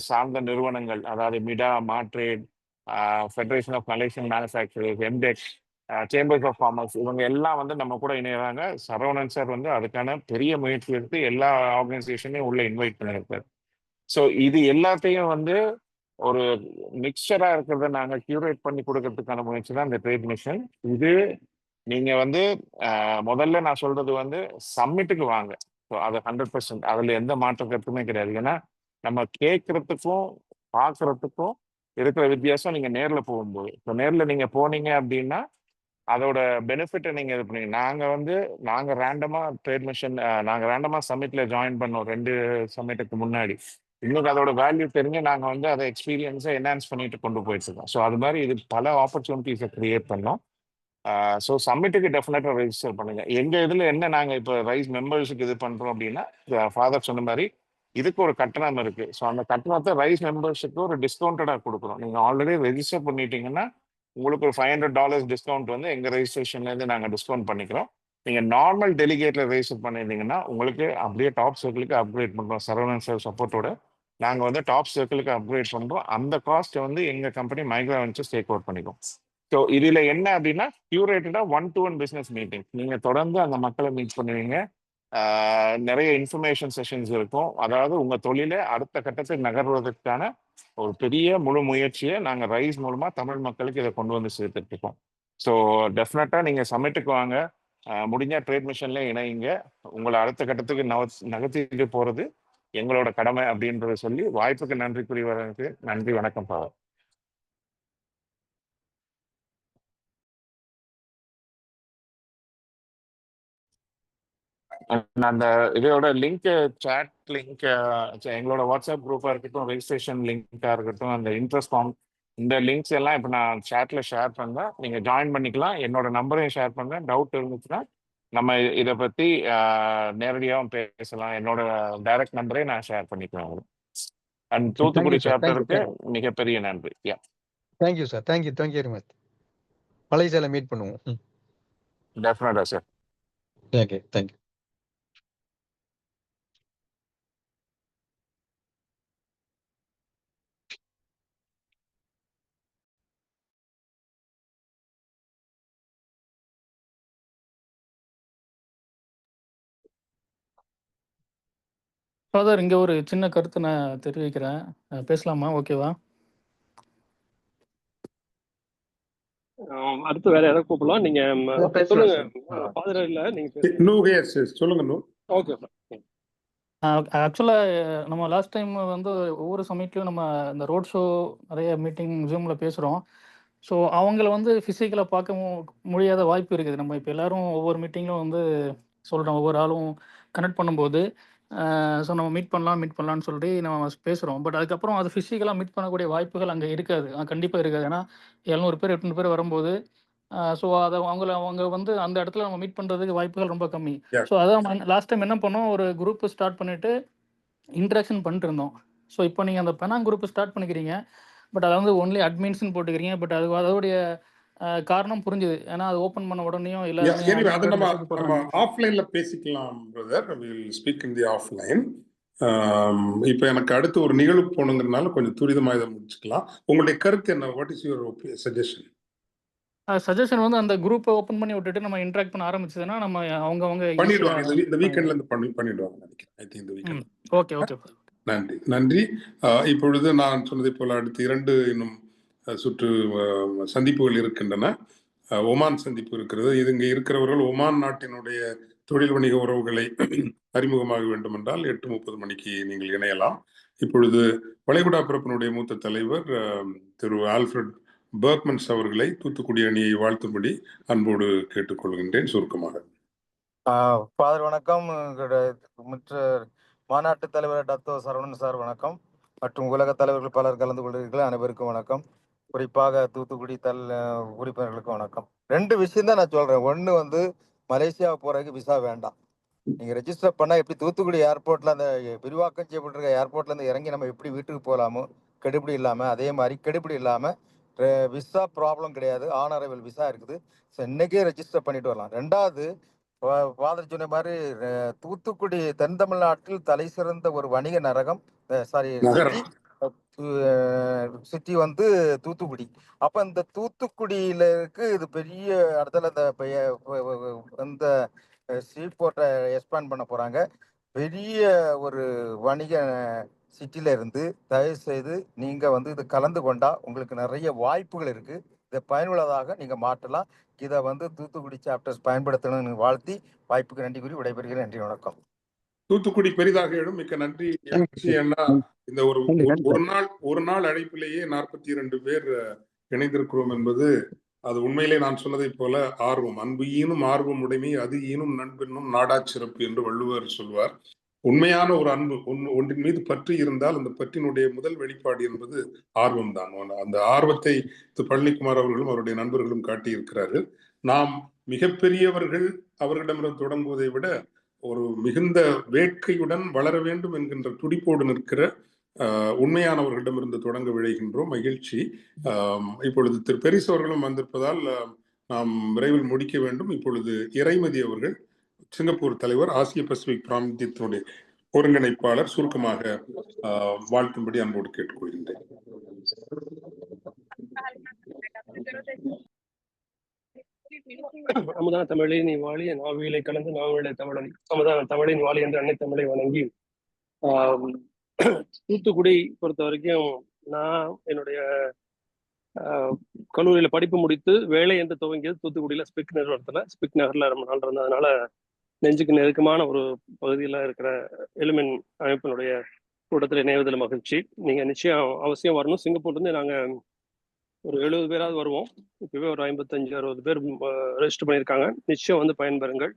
சார்ந்த நிறுவனங்கள், அதாவது MIDA, MATRADE, federation of Malaysian manufacturers, MTEC, chambers of commerce, இவங்க எல்லாம் வந்து நம்ம கூட இணையறாங்க. சரவணன் சார் வந்து அதுக்கான பெரிய முயற்சி எடுத்து எல்லா ஆர்கனைசேஷனையும் உள்ள இன்வைட் பண்ணியிருக்காரு. ஸோ இது எல்லாத்தையும் வந்து ஒரு மிக்சராக இருக்கிறத நாங்கள் கியூரேட் பண்ணி கொடுக்கறதுக்கான முயற்சி தான் இந்த ட்ரேட் மிஷன். இது நீங்கள் வந்து முதல்ல நான் சொல்றது வந்து சம்மிட்டுக்கு வாங்க. ஸோ அது 100%, அதில் எந்த மாற்ற கருத்துமே கிடையாது. ஏன்னா நம்ம கேட்கறதுக்கும் பார்க்கறதுக்கும் இருக்கிற வித்தியாசம் நீங்கள் நேரில் போகும்போது. ஸோ நேரில் நீங்கள் போனீங்க அப்படின்னா அதோட பெனிஃபிட்டை நீங்கள் இது பண்ணீங்க. நாங்கள் ரேண்டமாக ட்ரேட் மிஷன், நாங்கள் ரேண்டமாக சம்மிட்டில் ஜாயின் பண்ணோம் 2 சம்மிட்டுக்கு முன்னாடி. இன்னைக்கு அதோட வேல்யூ தெரிஞ்சு நாங்கள் வந்து அதை எக்ஸ்பீரியன்ஸை என்ஹான்ஸ் பண்ணிட்டு கொண்டு போயிட்டுருக்கோம். ஸோ அது மாதிரி இது பல ஆப்பர்ச்சுனிட்டிஸை கிரியேட் பண்ணோம். ஸோ சம்மிட்டுக்கு டெஃபினட்டாக ரெஜிஸ்டர் பண்ணுங்க. எங்கள் இதில் என்ன நாங்கள் இப்போ ரைஸ் மெம்பர்ஸுக்கு இது பண்ணுறோம் அப்படின்னா, ஃபாதர் சொன்ன மாதிரி இதுக்கு ஒரு கட்டணம் இருக்குது. ஸோ அந்த கட்டணத்தை ரைஸ் மெம்பர்ஸுக்கு ஒரு டிஸ்கவுண்டடாக கொடுக்குறோம். நீங்கள் ஆல்ரெடி ரெஜிஸ்டர் பண்ணிட்டீங்கன்னா உங்களுக்கு ஒரு $500 டிஸ்கவுண்ட் வந்து எங்கள் ரெஜிஸ்ட்ரேஷன்லேருந்து நாங்கள் டிஸ்கவுண்ட் பண்ணிக்கிறோம். நீங்கள் நார்மல் டெலிகேட்டில் ரெஜிஸ்டர் பண்ணியிருந்தீங்கன்னா உங்களுக்கு அப்படியே டாப் சர்க்கிளுக்கு அப்கிரேட் பண்ணுறோம். சரவணன் சார் சப்போர்ட்டோட நாங்கள் வந்து டாப் சர்க்கிளுக்கு அப்கிரேட் பண்ணுறோம். அந்த காஸ்ட்டை வந்து எங்கள் company Micra ventures take out பண்ணிக்கும். ஸோ இதுல என்ன அப்படின்னா கியூரேட்டடா 1-to-1 பிசினஸ் மீட்டிங். நீங்க தொடர்ந்து அந்த மக்களை மீட் பண்ணுவீங்க. நிறைய இன்ஃபர்மேஷன் செஷன்ஸ் இருக்கும். அதாவது உங்க தொழிலை அடுத்த கட்டத்துக்கு நகர்வதற்கான ஒரு பெரிய முழு முயற்சியை நாங்க ரைஸ் மூலமா தமிழ் மக்களுக்கு இதை கொண்டு வந்து சேர்த்துட்டு இருக்கோம். ஸோ டெஃபினட்டா நீங்க சமிட்டுக்கு வாங்க. முடிஞ்ச ட்ரேட் மிஷன்ல இணையுங்க. உங்களை அடுத்த கட்டத்துக்கு நகர்த்திட்டு போறது எங்களோட கடமை அப்படின்றத சொல்லி வாய்ப்புக்கு நன்றி கூறியவர்களுக்கு நன்றி. வணக்கம் பாவம். அந்த இதோட லிங்க், சாட் லிங்க், எங்களோட வாட்ஸ்அப் குரூப்பா இருக்கட்டும், ரெஜிஸ்ட்ரேஷன் லிங்கா இருக்கட்டும், அந்த இன்ட்ரெஸ்ட் ஃபார்ம், இந்த லிங்க்ஸ் எல்லாம் இப்போ நான் சாட்ல ஷேர் பண்றேன். நீங்க ஜாயின் பண்ணிக்கலாம். என்னோட நம்பரையும் ஷேர் பண்றேன். டவுட் இருந்துச்சுன்னா நம்ம இதை பத்தி நேரடியாகவும் பேசலாம். என்னோட டைரக்ட் நம்பரே நான் ஷேர் பண்ணிக்குவேன். அண்ட் தூத்துக்குடி சாப்டருக்கு மிகப்பெரிய நன்றி. Thank you sir. Thank you very much. மலேசியால மீட் பண்ணுவோம். டெஃபினட்டா சார். Okay, thank you. ஃபாதர், இங்க ஒரு சின்ன கருத்து நான் தெரிவிக்கிறேன். பேசலாமா? ஓகேவா? அடுத்து வேற யாராவது கூப்பிடலாம். நீங்க சொல்லுங்க. ஃபாதர் இல்ல, நீங்க சொல்லுங்க. Okay sir. ஆக்சுவலாக நம்ம லாஸ்ட் டைம் வந்து ஒவ்வொரு சமயத்துலையும் நம்ம இந்த ரோட் ஷோ நிறைய மீட்டிங் ஜூமில் பேசுகிறோம். ஸோ அவங்கள வந்து ஃபிசிக்கலாக பார்க்க முடியாத வாய்ப்பு இருக்குது. நம்ம இப்போ எல்லாரும் ஒவ்வொரு மீட்டிங்லும் வந்து சொல்கிறோம், ஒவ்வொரு ஆளும் கனெக்ட் பண்ணும்போது ஸோ நம்ம மீட் பண்ணலாம்னு சொல்லி நம்ம பேசுகிறோம். பட் அதுக்கப்புறம் அது ஃபிசிக்கலாக மீட் பண்ணக்கூடிய வாய்ப்புகள் அங்கே இருக்காது. கண்டிப்பாக இருக்காது. ஏன்னா 700 பேர் 800 பேர் வரும்போது ஸோ அதை அவங்க வந்து அந்த இடத்துல நம்ம மீட் பண்ணுறதுக்கு வாய்ப்புகள் ரொம்ப கம்மி. ஸோ அதான் லாஸ்ட் டைம் என்ன பண்ணோம், ஒரு குரூப் ஸ்டார்ட் பண்ணிட்டு இன்ட்ராக்ஷன் பண்ணிட்டு இருந்தோம். ஸோ இப்போ நீங்கள் அந்த பெனாங் குரூப் ஸ்டார்ட் பண்ணிக்கிறீங்க. பட் அதை வந்து ஒன்லி அட்மின்ஸ்னு போட்டுக்கிறீங்க. பட் அதோடைய காரணம் புரிஞ்சுது. ஏன்னா அது ஓப்பன் பண்ண உடனேயும் நம்ம ஆஃப்லைன்ல பேசிக்கலாம் brother. we will speak in the offline. இப்போ எனக்கு அடுத்து ஒரு நிகழ்வு போகணுங்கிறதுனால கொஞ்சம் துரிதமாக இதை முடிச்சுக்கலாம். உங்களுடைய கருத்து என்ன? What is your suggestion? Suggestion வந்து அந்த குரூப்பை ஓப்பன் பண்ணி விட்டுட்டு நம்ம இன்டராக்ட் பண்ண ஆரம்பிச்சதுன்னா நம்ம அவங்க பண்ணிடுவாங்க. இந்த வீக்கெண்ட்ல இருந்து பண்ணிடுவாங்க நினைக்கிறேன். ஐ திங்க் இந்த வீக்கெண்ட். ஓகே. நன்றி. இப்பொழுது நான் சொன்னதை போல அடுத்து 2 இன்னும் சுற்று சந்திப்புகள் இருக்கின்றன. ஒமான் சந்திப்பு இருக்கிறது. இது இங்கே இருக்கிறவர்கள் ஒமான் நாட்டினுடைய தொழில் வணிக உறவுகளை அறிமுகமாக வேண்டும் என்றால் 8:30 மணிக்கு நீங்கள் இணையலாம். இப்பொழுது வளைகுடா பிறப்பினுடைய மூத்த தலைவர் திரு ஆல்ஃபிரட் பர்க்மன்ஸ் அவர்களை தூத்துக்குடி அணியை வாழ்த்தும்படி அன்போடு கேட்டுக்கொள்கின்றேன். சுருக்கமாக. ஃபாதர் வணக்கம். மற்ற மாநாட்டு தலைவர் டாக்டர் சரவணன் சார் வணக்கம். மற்றும் உலக தலைவர்கள் பலர் கலந்து கொள்கிறீர்கள். அனைவருக்கும் வணக்கம். குறிப்பாக தூத்துக்குடி உறுப்பினர்களுக்கு வணக்கம். 2 விஷயம் தான் நான் சொல்றேன். ஒன்று வந்து மலேசியா போறதுக்கு விசா வேண்டாம். நீங்க ரெஜிஸ்டர் பண்ணா எப்படி தூத்துக்குடி ஏர்போர்ட்ல அந்த விரிவாக்கம் செய்யப்பட்டிருக்க ஏர்போர்ட்ல இருந்து இறங்கி நம்ம எப்படி வீட்டுக்கு போகலாமோ கெடுபிடி இல்லாம, அதே மாதிரி கெடுபிடி இல்லாம விசா ப்ராப்ளம் கிடையாது. ஆன் அரைவல் விசா இருக்குது. ஸோ இன்னைக்கே ரெஜிஸ்டர் பண்ணிட்டு வரலாம். 2வது, ஃபாதர் சொன்ன மாதிரி தூத்துக்குடி தென் தமிழ்நாட்டில் தலை சிறந்த ஒரு வணிக நரகம் சிட்டி வந்து தூத்துக்குடி. அப்ப இந்த தூத்துக்குடியில இருக்கு இது பெரிய இடத்துல இந்த சீபோர்ட்டை எக்ஸ்பேண்ட் பண்ண போறாங்க. பெரிய ஒரு வணிக சிட்டில இருந்து தயவு செய்து நீங்க வந்து இது கலந்து கொண்டா உங்களுக்கு நிறைய வாய்ப்புகள் இருக்கு. இதை பயனுள்ளதாக நீங்க மாற்றலாம். இதை வந்து தூத்துக்குடி சாப்டர்ஸ் பயன்படுத்தணும்னு வாழ்த்தி வாய்ப்புக்கு நன்றி கூறி விடைபெறுகிறேன். நன்றி, வணக்கம். தூத்துக்குடி பெரிதாக எழும். மிக்க நன்றி. இந்த ஒரு நாள் அழைப்பிலேயே 42 பேர் இணைந்திருக்கிறோம் என்பது அது உண்மையிலே நான் சொன்னதை போல ஆர்வம், அன்பு ஈனும் ஆர்வம் உடைமை அது ஈனும் நண்பென்னும் நாடா சிறப்பு என்று வள்ளுவர் சொல்வார். உண்மையான ஒரு அன்பு ஒன்றின் மீது பற்று இருந்தால் அந்த பற்றினுடைய முதல் வெளிப்பாடு என்பது ஆர்வம் தான். அந்த ஆர்வத்தை பழனிக்குமார் அவர்களும் அவருடைய நண்பர்களும் காட்டியிருக்கிறார்கள். நாம் மிகப்பெரியவர்கள் அவர்களிடமிருந்து தொடங்குவதை விட ஒரு மிகுந்த வேட்கையுடன் வளர வேண்டும் என்கின்ற துடிப்போடு நிற்கிற உண்மையானவர்களிடமிருந்து தொடங்க விழைகின்றோம். மகிழ்ச்சி. இப்பொழுது திரு பெரிஸ் அவர்களும் வந்திருப்பதால் நாம் விரைவில் முடிக்க வேண்டும். இப்பொழுது இறைமதி அவர்கள், சிங்கப்பூர் தலைவர், ஆசிய பசிபிக் பிராந்தியத்தினுடைய ஒருங்கிணைப்பாளர், சுருக்கமாக வாழ்த்தும்படி அன்போடு கேட்டுக்கொள்கின்றேன். அமுதா தமிழே நீ வாழி நாவிலை கலந்து நாவிலை தமிழன் அமுதா தமிழின் வாழி என்று அன்னை தமிழை வணங்கி தூத்துக்குடி பொறுத்த வரைக்கும் நான் என்னுடைய கல்லூரியில படிப்பு முடித்து வேலை என்று துவங்கியது தூத்துக்குடியில ஸ்பிக் நிறுவனத்துல. ஸ்பிக் நகர்ல ரொம்ப நாள் இருந்ததுனால நெஞ்சுக்கு நெருக்கமான ஒரு பகுதியில் இருக்கிற எலிமென் அமைப்பினுடைய கூட்டத்தில் இணைவதில் மகிழ்ச்சி. நீங்க நிச்சயம் அவசியம் வரணும். சிங்கப்பூர்ல இருந்து நாங்க ஒரு 70 பேராவது வருவோம். இப்பவே ஒரு 55-60 பேர் ரெஜிஸ்டர் பண்ணியிருக்காங்க. நிச்சயம் வந்து பயன்பெறுங்கள்.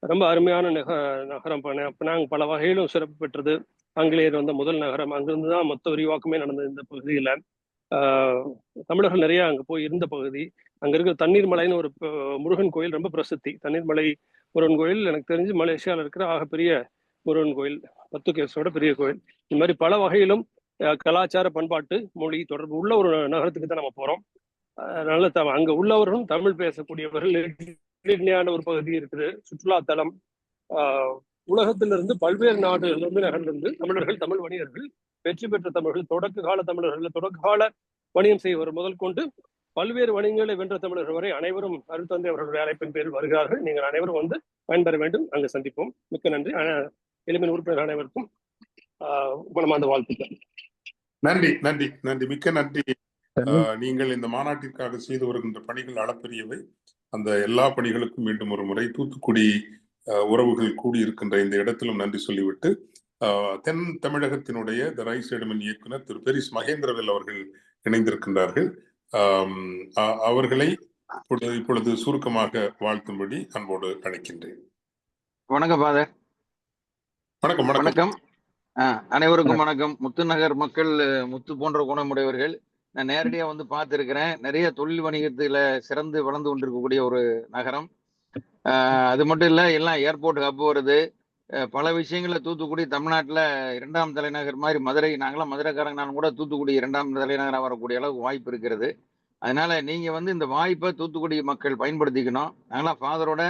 ரொம்ப அருமையான நகரம் நாங்கள் பல வகையிலும் சிறப்பு பெற்றது. ஆங்கிலேயர் வந்த முதல் நகரம். அங்கிருந்து தான் மொத்த விரிவாக்கமே நடந்தது இந்த பகுதியில். தமிழர்கள் நிறைய அங்கே போய் இருந்த பகுதி. அங்க இருக்கிற தண்ணீர் மலைன்னு ஒரு முருகன் கோயில் ரொம்ப பிரசித்தி. தண்ணீர் மலை முருகன் கோயில் எனக்கு தெரிஞ்சு மலேசியாவில் இருக்கிற ஆகப்பெரிய முருகன் கோயில், 10 கேஸோட பெரிய கோயில். இந்த மாதிரி பல வகையிலும் கலாச்சார பண்பாட்டு மொழி தொடர்பு உள்ள ஒரு நகரத்துக்கு தான் நம்ம போறோம். அதனால அங்க உள்ளவர்களும் தமிழ் பேசக்கூடியவர்கள் நெருக்கடியான ஒரு பகுதி இருக்குது. சுற்றுலா தலம். உலகத்திலிருந்து பல்வேறு நாடுகளிலிருந்து நகர்ந்திருந்து தமிழர்கள், தமிழ் வணிகர்கள், வெற்றி பெற்ற தமிழர்கள், தொடக்க கால தமிழர்கள், தொடக்க கால வணிகம் செய்வர் முதல் கொண்டு பல்வேறு வணிகங்களை வென்ற தமிழர்கள் வரை அனைவரும் அருள்தந்தை அவர்களுடைய அழைப்பின் பேரில் வருகிறார்கள். நீங்கள் அனைவரும் வந்து பயன்பெற வேண்டும். அங்கு சந்திப்போம். மிக்க நன்றி. எளிமையின் உறுப்பினர் அனைவருக்கும் குணமார்ந்த வாழ்த்துக்கள். நன்றி நன்றி நன்றி, மிக்க நன்றி. நீங்கள் இந்த மாநாட்டிற்காக செய்து வருகின்ற பணிகள் அளப்பெரியவை. அந்த எல்லா பணிகளுக்கும் மீண்டும் ஒரு முறை தூத்துக்குடி உறவுகள் கூடியிருக்கின்ற இந்த இடத்திலும் நன்றி சொல்லிவிட்டு, தென் தமிழகத்தினுடைய த ரைஸ் எடமன் இயக்குனர் திரு பெரிஸ் மகேந்திரவேல் அவர்கள் இணைந்திருக்கின்றார்கள். அவர்களை இப்பொழுது சுருக்கமாக வாழ்த்தும்படி அன்போடு அழைக்கின்றேன். வணக்கம் ஃபாதர். வணக்கம். வணக்கம். அனைவருக்கும் வணக்கம். முத்துநகர் மக்கள் முத்து போன்ற குணமுடையவர்கள். நான் நேரடியாக வந்து பார்த்துருக்கிறேன். நிறைய தொழில் வணிகத்தில் சிறந்து வளர்ந்து கொண்டிருக்கக்கூடிய ஒரு நகரம். அது மட்டும் இல்லை, எல்லாம் ஏர்போர்ட் ஹப் வருது. பல விஷயங்களில் தூத்துக்குடி தமிழ்நாட்டில் 2ஆம் தலைநகர் மாதிரி மதுரை, நாங்களாம் மதுரைக்காரங்கனாலும் கூட தூத்துக்குடி 2ஆம் தலைநகராக வரக்கூடிய அளவுக்கு வாய்ப்பு இருக்கிறது. அதனால நீங்கள் வந்து இந்த வாய்ப்பை தூத்துக்குடி மக்கள் பயன்படுத்திக்கணும். நாங்களாம் ஃபாதரோட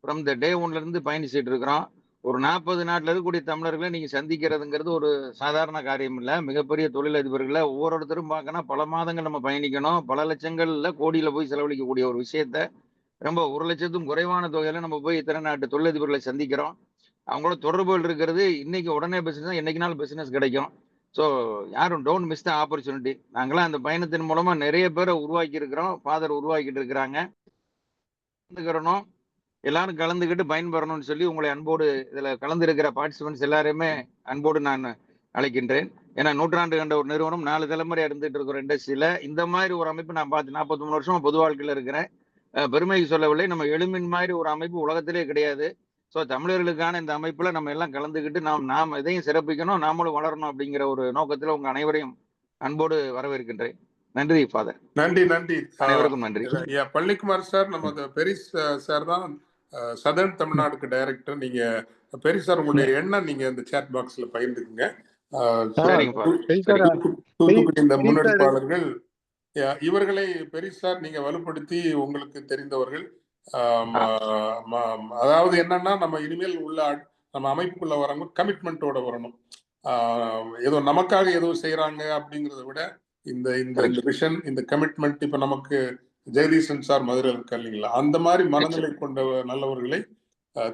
ஃப்ரம் த டே 1லேருந்து பயணிச்சுட்டு இருக்கிறோம். ஒரு 40 நாட்டில் இருக்கக்கூடிய தமிழர்களை நீங்கள் சந்திக்கிறதுங்கிறது ஒரு சாதாரண காரியம் இல்லை. மிகப்பெரிய தொழிலதிபர்களை ஒவ்வொருத்தரும் பார்க்கணும். பல மாதங்கள் நம்ம பயணிக்கணும். பல லட்சங்களில் கோடியில் போய் செலவழிக்கக்கூடிய ஒரு விஷயத்த ரொம்ப 1 லட்சத்துக்கும் குறைவான தொகையில நம்ம போய் இத்தனை நாட்டு தொழிலதிபர்களை சந்திக்கிறோம். அவங்களோட தொடர்புகள் இருக்கிறது. இன்னைக்கு உடனே பிசினஸ், என்னைக்குனாலும் பிசினஸ் கிடைக்கும். ஸோ யாரும் டோன்ட் மிஸ் த ஆப்பர்ச்சுனிட்டி. நாங்களாம் அந்த பயணத்தின் மூலமா நிறைய பேரை உருவாக்கி இருக்கிறோம். ஃபாதர் உருவாக்கிட்டு இருக்கிறாங்க. எல்லாரும் கலந்துக்கிட்டு பயன்பெறணும்னு சொல்லி உங்களை அன்போடு இதில் கலந்துருக்கிற பார்ட்டிசிபென்ட்ஸ் எல்லாருமே அன்போடு நான் அழைக்கின்றேன். ஏன்னா நூற்றாண்டு கண்ட ஒரு நிறுவனம் 4 தலைமுறை இருந்துட்டு இருக்கிற இண்டஸ்ட்ரியில இந்த மாதிரி ஒரு அமைப்பு நான் பார்த்து 43 வருஷமா பொது வாழ்க்கையில் இருக்கிறேன். பெருமைக்கு சொல்லவில்லை. நம்ம எளிமின் மாதிரி ஒரு அமைப்பு உலகத்திலே கிடையாது. ஸோ தமிழர்களுக்கான இந்த அமைப்புல நம்ம எல்லாம் கலந்துக்கிட்டு நாம் இதையும் சிறப்பிக்கணும், நாமளும் வளரணும் அப்படிங்கிற ஒரு நோக்கத்தில் உங்க அனைவரையும் அன்போடு வரவேற்கின்றேன். நன்றி ஃபாதர். நன்றி நன்றி, அனைவருக்கும் நன்றி. பள்ளிக்குமார் சார், நம்ம பெரிஸ் சார் தான் சதர்ன் தமிழ்நாடுக்கு டைரக்டர். நீங்க பெரிஸ் சார் உங்களுடைய எண்ணம் நீங்க இந்த சேட் பாக்ஸ்ல பகிர்ந்துக்குங்க. தூத்துக்குடி இந்த முன்னெடுப்பாளர்கள் இவர்களை பெரிஸ் சார் நீங்க வலுப்படுத்தி உங்களுக்கு தெரிந்தவர்கள். அதாவது என்னன்னா, நம்ம இனிமேல் உள்ள நம்ம அமைப்புக்குள்ள வரவங்க கமிட்மெண்ட்டோட வரணும். ஏதோ நமக்காக ஏதோ செய்யறாங்க அப்படிங்கிறத விட இந்த விஷன், இந்த கமிட்மெண்ட். இப்ப நமக்கு ஜெகதீசன் சார் மதுரை இருக்கா இல்லைங்களா, அந்த மாதிரி மனநிலை கொண்ட நல்லவர்களை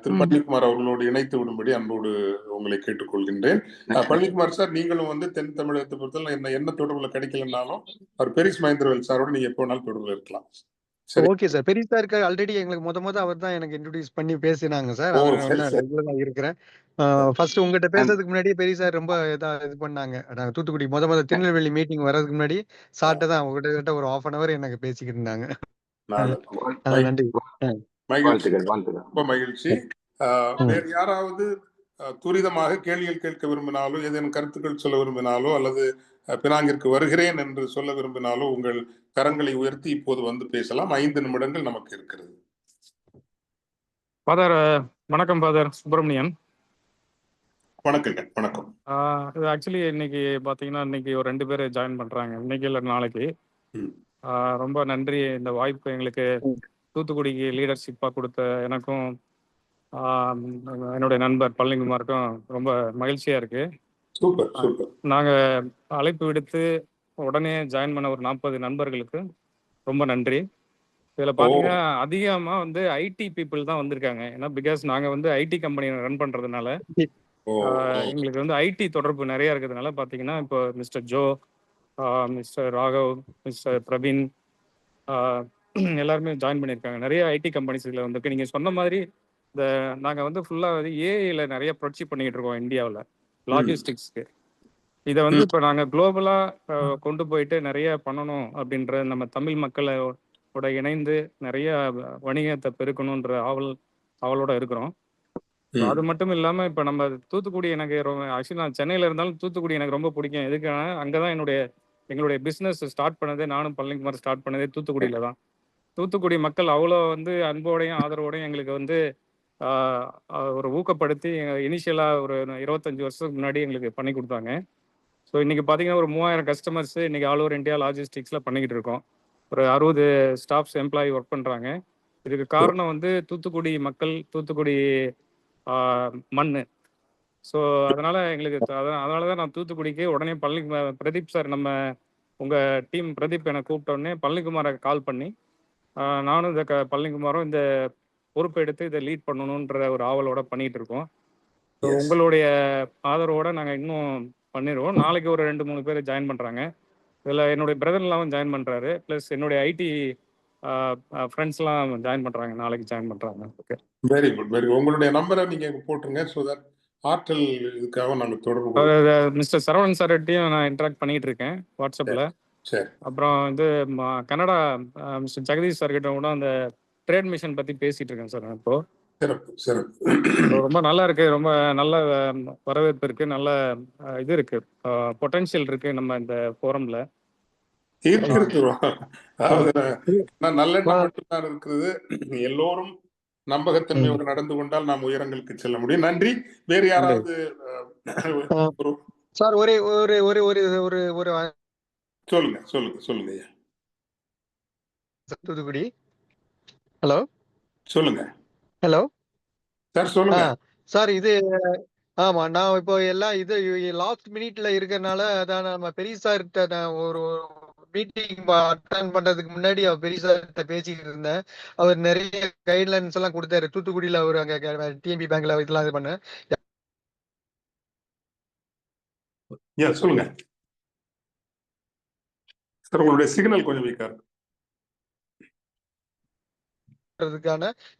திரு பழனிக்குமார் அவர்களோடு இணைத்து விடும்படி அன்போடு உங்களை கேட்டுக்கொள்கின்றேன். பழனிக்குமார் சார், நீங்களும் வந்து தென் தமிழகத்தை பொறுத்தவரை என்ன தொடர்புல கிடைக்கலனாலும் அவர் பெரிஸ் மகேந்திரவேல் சாரோட நீங்க எப்போ வேணாலும் தொடர்புல இருக்கலாம். Okay sir. பெரிய சாருக்கு ஆல்ரெடி எங்களுக்கு முத அவர் தான் எனக்கு இன்ட்ரோடியூஸ் பண்ணி பேசினாங்க சார். ரெகுலரா இருக்கிறேன். ஃபர்ஸ்ட் உங்ககிட்ட பேசுறதுக்கு முன்னாடி பெரிய சார் ரொம்ப இது பண்ணாங்க. தூத்துக்குடி முத திருநெல்வேலி மீட்டிங் வர்றதுக்கு முன்னாடி சார்ட்ட தான் உங்ககிட்ட ஒரு 1/2 hour எனக்கு பேசிக்கிட்டு இருந்தாங்க. நன்றி. ரொம்ப மகிழ்ச்சி. வேறு யாராவது துரிதமாக கேள்விகள் கேட்க விரும்பினாலோ, ஏதேனும் கருத்துக்கள் சொல்ல விரும்பினாலோ, அல்லது பினாங்கிற்கு வருகிறேன் என்று சொல்ல விரும்பினாலோ உங்கள் கரங்களை உயர்த்தி இப்போது வந்து பேசலாம். 5 நிமிடங்கள் நமக்கு இருக்கிறது. ஃபாதர் வணக்கம். ஃபாதர் சுப்பிரமணியன். வணக்கங்க. வணக்கம். இது ஆக்சுவலி இன்னைக்கு பாத்தீங்கன்னா இன்னைக்கு ஒரு 2 பேர் ஜாயின் பண்றாங்க, இன்னைக்கு இல்லை நாளைக்கு. ரொம்ப நன்றி இந்த வாய்ப்பு எங்களுக்கு தூத்துக்குடிக்கு லீடர்ஷிப்பா கொடுத்த எனக்கும் என்னுடைய நண்பர் பழனிக்குமாருக்கும் ரொம்ப மகிழ்ச்சியா இருக்கு. நாங்க அழைப்பு விடுத்து உடனே ஜாயின் பண்ண ஒரு 40 நண்பர்களுக்கு ரொம்ப நன்றி. இதுல பாத்தீங்கன்னா அதிகமா வந்து ஐடி பீப்புள் தான் வந்திருக்காங்க. ஏன்னா பிகாஸ் நாங்க வந்து ஐடி கம்பெனி ரன் பண்றதுனால எங்களுக்கு வந்து ஐடி தொடர்பு நிறைய இருக்கிறதுனால பாத்தீங்கன்னா இப்போ mister Joe, mister Raghav, mister Praveen எல்லாருமே ஜாயின் பண்ணியிருக்காங்க. நிறைய ஐடி கம்பெனிஸ் இதில் வந்துருக்கு. நீங்கள் சொன்ன மாதிரி இந்த நாங்கள் வந்து ஃபுல்லாக வந்து ஏஐல நிறைய புரட்சி பண்ணிக்கிட்டு இருக்கோம் இந்தியாவில் லாஜிஸ்டிக்ஸ்க்கு. இதை வந்து இப்போ நாங்கள் குளோபலாக கொண்டு போயிட்டு நிறைய பண்ணணும் அப்படின்ற நம்ம தமிழ் மக்களோட இணைந்து நிறைய வணிகத்தை பெருக்கணுன்ற அவளோட இருக்கிறோம். அது மட்டும் இல்லாமல் இப்போ நம்ம தூத்துக்குடி எனக்கு ஆக்சுவலி நான் சென்னையில் இருந்தாலும் தூத்துக்குடி எனக்கு ரொம்ப பிடிக்கும். எதுக்கான அங்கே தான் எங்களுடைய பிஸ்னஸ் ஸ்டார்ட் பண்ணதே, நானும் பழனிக்குமார் ஸ்டார்ட் பண்ணதே தூத்துக்குடியில் தான். தூத்துக்குடி மக்கள் அவ்வளோ வந்து அன்போடையும் ஆதரவோடையும் எங்களுக்கு வந்து ஒரு ஊக்கப்படுத்தி இனிஷியலாக ஒரு 25 வருஷத்துக்கு முன்னாடி எங்களுக்கு பண்ணி கொடுத்தாங்க. ஸோ இன்றைக்கி பார்த்தீங்கன்னா ஒரு 3000 கஸ்டமர்ஸ் இன்றைக்கி ஆல் ஓவர் இந்தியா லாஜிஸ்டிக்ஸில் பண்ணிக்கிட்டு இருக்கோம். ஒரு 60 ஸ்டாஃப்ஸ் எம்ப்ளாயி ஒர்க் பண்ணுறாங்க. இதுக்கு காரணம் வந்து தூத்துக்குடி மக்கள், தூத்துக்குடி மண். ஸோ அதனால் எங்களுக்கு அதனால தான் நான் தூத்துக்குடிக்கு உடனே பிரதீப் சார், நம்ம உங்கள் டீம் பிரதீப் என்னை கூப்பிட்டோடனே பழனிக்குமாரை கால் பண்ணி நானும் இந்த பழனிக்குமாரும் இந்த பொறுப்பை எடுத்து இதை லீட் பண்ணணுன்ற ஒரு ஆவலோட பண்ணிகிட்டு இருக்கோம். ஸோ உங்களுடைய ஆதரவோடு நாங்கள் இன்னும் பண்ணிடுவோம். நாளைக்கு ஒரு 2-3 பேர் ஜாயின் பண்ணுறாங்க. இதில் என்னுடைய பிரதர்லாம் ஜாயின் பண்ணுறாரு. ப்ளஸ் என்னுடைய ஐடி ஃப்ரெண்ட்ஸ்லாம் ஜாயின் பண்ணுறாங்க. நாளைக்கு ஜாயின் பண்ணுறாங்க. Okay, very good, very good. உங்களுடைய நம்பரை நீங்கள் போட்டுருங்க. ஸோ தட் ஆற்றல் இதுக்காக நாங்கள் தொடர்பு மிஸ்டர் சரவணன் சார்ட்டையும் நான் இன்ட்ராக்ட் பண்ணிகிட்டு இருக்கேன் வாட்ஸ்அப்பில். சரி. அப்புறம் வந்து கனடா மிஸ்டர் ஜெகதீஷ் சார்கிட்ட கூட அந்த ட்ரேட் மிஷன் பற்றி பேசிகிட்டு இருக்கேன் சார். இப்போ ரொம்ப நல்லா இருக்கு, ரொம்ப நல்ல வரவேற்பு இருக்கு, நல்ல இது இருக்கு, பொட்டன்ஷியல் இருக்கு நம்ம இந்த ஃபோரம்ல. நல்லெண்ணம் மட்டும்தான் இருக்குது. எல்லோரும் நம்பகத்தன்மையோடு நடந்து கொண்டால் நாம் உயரங்களுக்கு செல்ல முடியும். நன்றி. வேறு யாராவது சார்? ஒரே ஒரு ஒரு ஒரு ஒரு ஒரு சொல்லுங்க சொல்லுங்க சொல்லுங்க ஐயா. தூத்துக்குடி. ஹலோ, சொல்லுங்க. ஹலோ சார், சொல்லுங்க சார். இது ஆமா, நான் இப்போ எல்லாம் இது லாஸ்ட் மினிட்ல இருக்கறனால அதான் நம்ம பெரிய சார்கிட்ட நான் ஒரு மீட்டிங் அட்டன் பண்றதுக்கு முன்னாடி அவர் பெரிய சார்கிட்ட பேசிக்கிட்டு இருந்தேன். அவர் நிறைய கைட்லைன்ஸ் எல்லாம் கொடுத்தாரு. தூத்துக்குடியில அவர் அங்க டிஎன்பி பேங்க்ல இதெல்லாம் இது பண்ண. சொல்லுங்க சார், உங்களுடைய சிக்னல் கொஞ்சம் வீக்கா இருக்கு.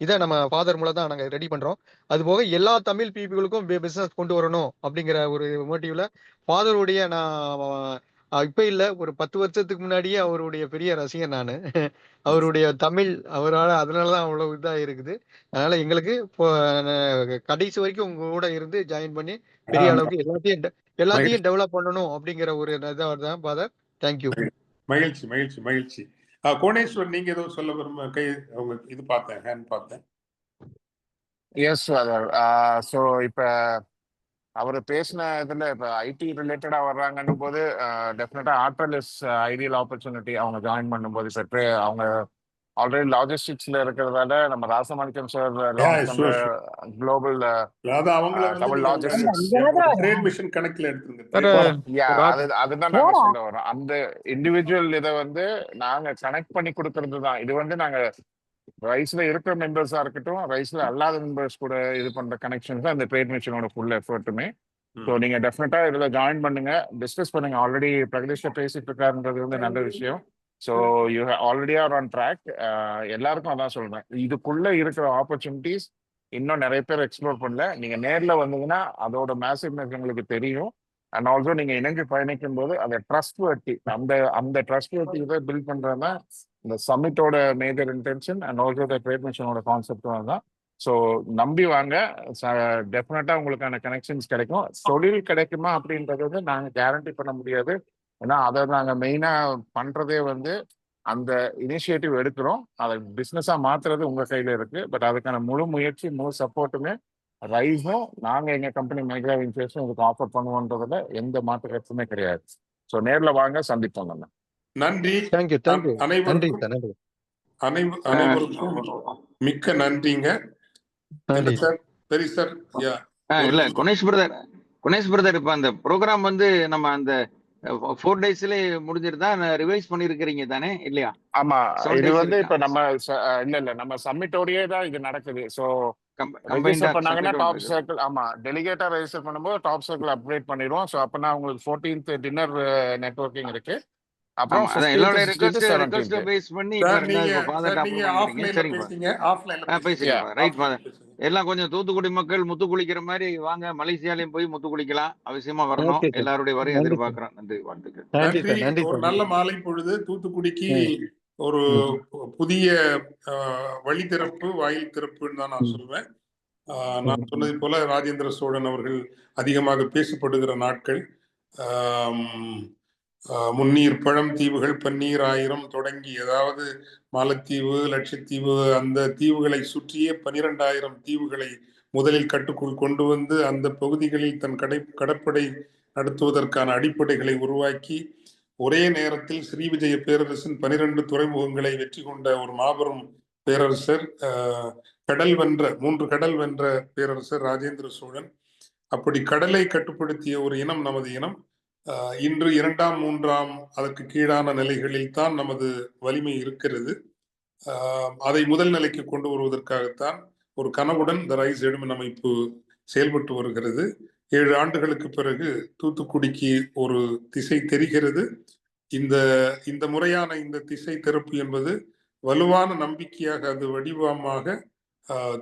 இதை நம்ம ஃபாதர் மூலம் தான் நாங்க ரெடி பண்றோம். அது போக எல்லா தமிழ் பீப்புளுக்கும் பிசினஸ் கொண்டு வரணும் அப்படிங்கிற ஒரு மோட்டிவ்ல ஃபாதருடைய நான் இப்ப இல்ல, ஒரு 10 வருஷத்துக்கு முன்னாடியே அவருடைய பெரிய ரசிகன் நானு. அவருடைய தமிழ் அதனாலதான் அவ்வளவு இதா இருக்குது. அதனால எங்களுக்கு இப்போ கடைசி வரைக்கும் உங்க கூட இருந்து ஜாயின் பண்ணி பெரிய அளவுக்கு எல்லாத்தையும் டெவலப் பண்ணணும் அப்படிங்கிற ஒரு இதான் ஃபாதர். தேங்க்யூ. மகிழ்ச்சி மகிழ்ச்சி மகிழ்ச்சி. கோணேஸ்வர், நீங்க ஏதோ சொல்ல விரும்ப அவங்க இது பார்த்தேன், ஹேண்ட் பார்த்தேன். S father. ஸோ இப்போ அவர் பேசின இதில் இப்போ ஐடி ரிலேட்டடாக வர்றாங்கன்னும் போது டெஃபினட்டாக ஆர்டர் இஸ் ஐடியல் ஆப்பர்ச்சுனிட்டி. அவங்க ஜாயின் பண்ணும்போது இப்போ அவங்க ஆல்ரெடி லாஜிஸ்டிக்ஸ்ல இருக்கிறதால நம்ம Rasamanickam sir global Tamil logistics அதுதான் நாங்க சொல்ல வரோம். அந்த இண்டிவிஜுவல் இதை வந்து நாங்க கனெக்ட் பண்ணி கொடுக்கறது தான். இது வந்து நாங்க ரைஸ்ல இருக்கிற மெம்பர்ஸா இருக்கட்டும், ரைஸ்ல அல்லாத மெம்பர்ஸ் கூட இது பண்ற கனெக்ஷன்ஸ் தான் இந்த ட்ரேட் மிஷனோட ஃபுல் எஃபர்ட்டுமே. ஸோ நீங்க டெஃபினட்டா இதுல ஜாயின் பண்ணுங்க, டிஸ்கஸ் பண்ணுங்க. ஆல்ரெடி பிரகதீஷ்ல பேசிட்டு இருக்காருன்றது வந்து நல்ல விஷயம். So you already are on track. எல்லாருக்கும் அதான் சொல்றேன், இதுக்குள்ள இருக்கிற ஆப்பர்ச்சுனிட்டிஸ் இன்னும் நிறைய பேர் எக்ஸ்ப்ளோர் பண்ணல. நீங்க நேர்ல வந்தீங்கன்னா அதோட மேசிவ்னஸ் உங்களுக்கு தெரியும். அண்ட் ஆல்சோ நீங்க இணைஞ்சு பயணிக்கும் போது அந்த ட்ரஸ்ட் வர்த்தி, அந்த ட்ரஸ்ட் வர்த்தி இதை பில்ட் பண்றதுதான் இந்த சம்மிட்டோட major intention. And also the trade மிஷனோட கான்செப்டும் தான். ஸோ நம்பி வாங்க, டெஃபினட்டா உங்களுக்கான கனெக்ஷன்ஸ் கிடைக்கும். தொழில் கிடைக்குமா அப்படின்றது வந்து நாங்கள் கேரண்டி பண்ண முடியாது. ஏன்னா அதை நாங்கள் மெயினாக பண்ணுறதே வந்து அந்த இனிஷியேட்டிவ் எடுக்கிறோம். அதை பிஸ்னஸாக மாற்றுறது உங்கள் கையில் இருக்குது. பட் அதுக்கான முழு முயற்சி, முழு சப்போர்ட்டுமே ரைஸும் நாங்கள் எங்கள் கம்பெனி மைக்ரோ இன்ஃபேஷன் இதுக்கு ஆஃபர் பண்ணுவோன்றதுல எந்த மாற்று கருத்துமே கிடையாது. ஸோ நேரில் வாங்க, சந்திப்போம். நம்ம நன்றி. Thank you thank you. அனைவருக்கும் மிக்க நன்றிங்க. இல்ல கணேஷ் பிரதர், இப்ப அந்த ப்ரோக்ராம் வந்து நம்ம அந்த 4 daysல முடிஞ்சிருந்தா ரிவைஸ் பண்ணிருக்கிறீங்க தானே இல்லையா? ஆமா, 7 இது days வந்து இருக்கா? இப்ப நம்ம இல்ல நம்ம சம்மிட்டோடயே தான் இது நடக்குது. ஸோ கம்பைண்டா ரெஜிஸ்டர் பண்ணாங்கன்னா சப்மிட் டாப் இருக்கு. சர்க்கிள், ஆமா டெலிகேட்டா ரெஜிஸ்டர் பண்ணும்போது டாப் சர்க்கிள் அப்டேட் பண்ணிடுவோம். ஸோ அப்பனா உங்களுக்கு 14th டின்னர் நெட்வொர்க்கிங் இருக்கு. அப்புறம் ஆமா, அதான் 15th எல்லாருடைய 16th ரெக்வஸ்ட் 17th. பேஸ் பண்ணி இப்ப சார் ரெண்டாவது நீங்க இப்ப ஃபாதர் சார் நீங்க அப்ரூவ் பண்ணிருக்கீங்க. ஆஃப்லைன்ல சரிங்க பேசுங்க, ஆஃப்லைன்ல பேசிக்கிறேன் Yeah. ஃபாதர். ரைட் ஆஃப்லைன்ல ஃபாதர். பேசுங்க. எல்லாம் கொஞ்சம் தூத்துக்குடி மக்கள் முத்து குளிக்கிற மாதிரி வாங்க, மலேசியாலையும் போய் முத்து குளிக்கலாம். அவசியமா வரணும். Okay sir. எல்லாருடைய வரையும் நன்றி சார். எதிர்பார்க்கிறோம். நன்றி, வாழ்த்துக்கள். நன்றி நன்றி. சார். நன்றி ஒரு சார். நல்ல மாலை பொழுது. தூத்துக்குடிக்கு ஒரு புதிய வழி திறப்பு, வாயில் திறப்புன்னு தான் நான் சொல்வேன். நான் சொன்னது போல ராஜேந்திர சோழன் அவர்கள் அதிகமாக பேசப்படுகிற நாட்கள். முன்னீர் பழம் தீவுகள் பன்னீர் ஆயிரம் தொடங்கி, அதாவது மாலத்தீவு, லட்சத்தீவு, அந்த தீவுகளை சுற்றியே 12,000 தீவுகளை முதலில் கட்டுக்குள் கொண்டு வந்து அந்த பகுதிகளில் தன் கடற்படை நடத்துவதற்கான அடிப்படைகளை உருவாக்கி, ஒரே நேரத்தில் ஸ்ரீவிஜய பேரரசின் 12 துறைமுகங்களை வெற்றி கொண்ட ஒரு மாபெரும் பேரரசர், கடல் வென்ற 3 கடல் வென்ற பேரரசர் ராஜேந்திர சோழன். அப்படி கடலை கட்டுப்படுத்திய ஒரு இனம் நமது இனம். இன்று 2ஆம் 3ஆம் அதற்கு கீழான நிலைகளில் தான் நமது வலிமை இருக்கிறது. அதை முதல் நிலைக்கு கொண்டு வருவதற்காகத்தான் ஒரு கனவுடன் இந்த ரைஸ் எடுமின் அமைப்பு செயல்பட்டு வருகிறது. 7 ஆண்டுகளுக்கு பிறகு தூத்துக்குடிக்கு ஒரு திசை தெரிகிறது. இந்த முறையான இந்த திசை திறப்பு என்பது வலுவான நம்பிக்கையாக, அது வடிவமாக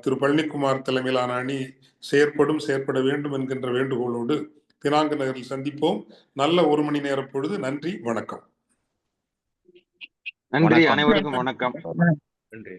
திரு பழனிக்குமார் தலைமையிலான அணி செயற்பட வேண்டும் என்கின்ற வேண்டுகோளோடு பினாங்கு நகரில் சந்திப்போம். நல்ல 1 மணி நேர பொழுது. நன்றி, வணக்கம். நன்றி, அனைவருக்கும் வணக்கம். நன்றி.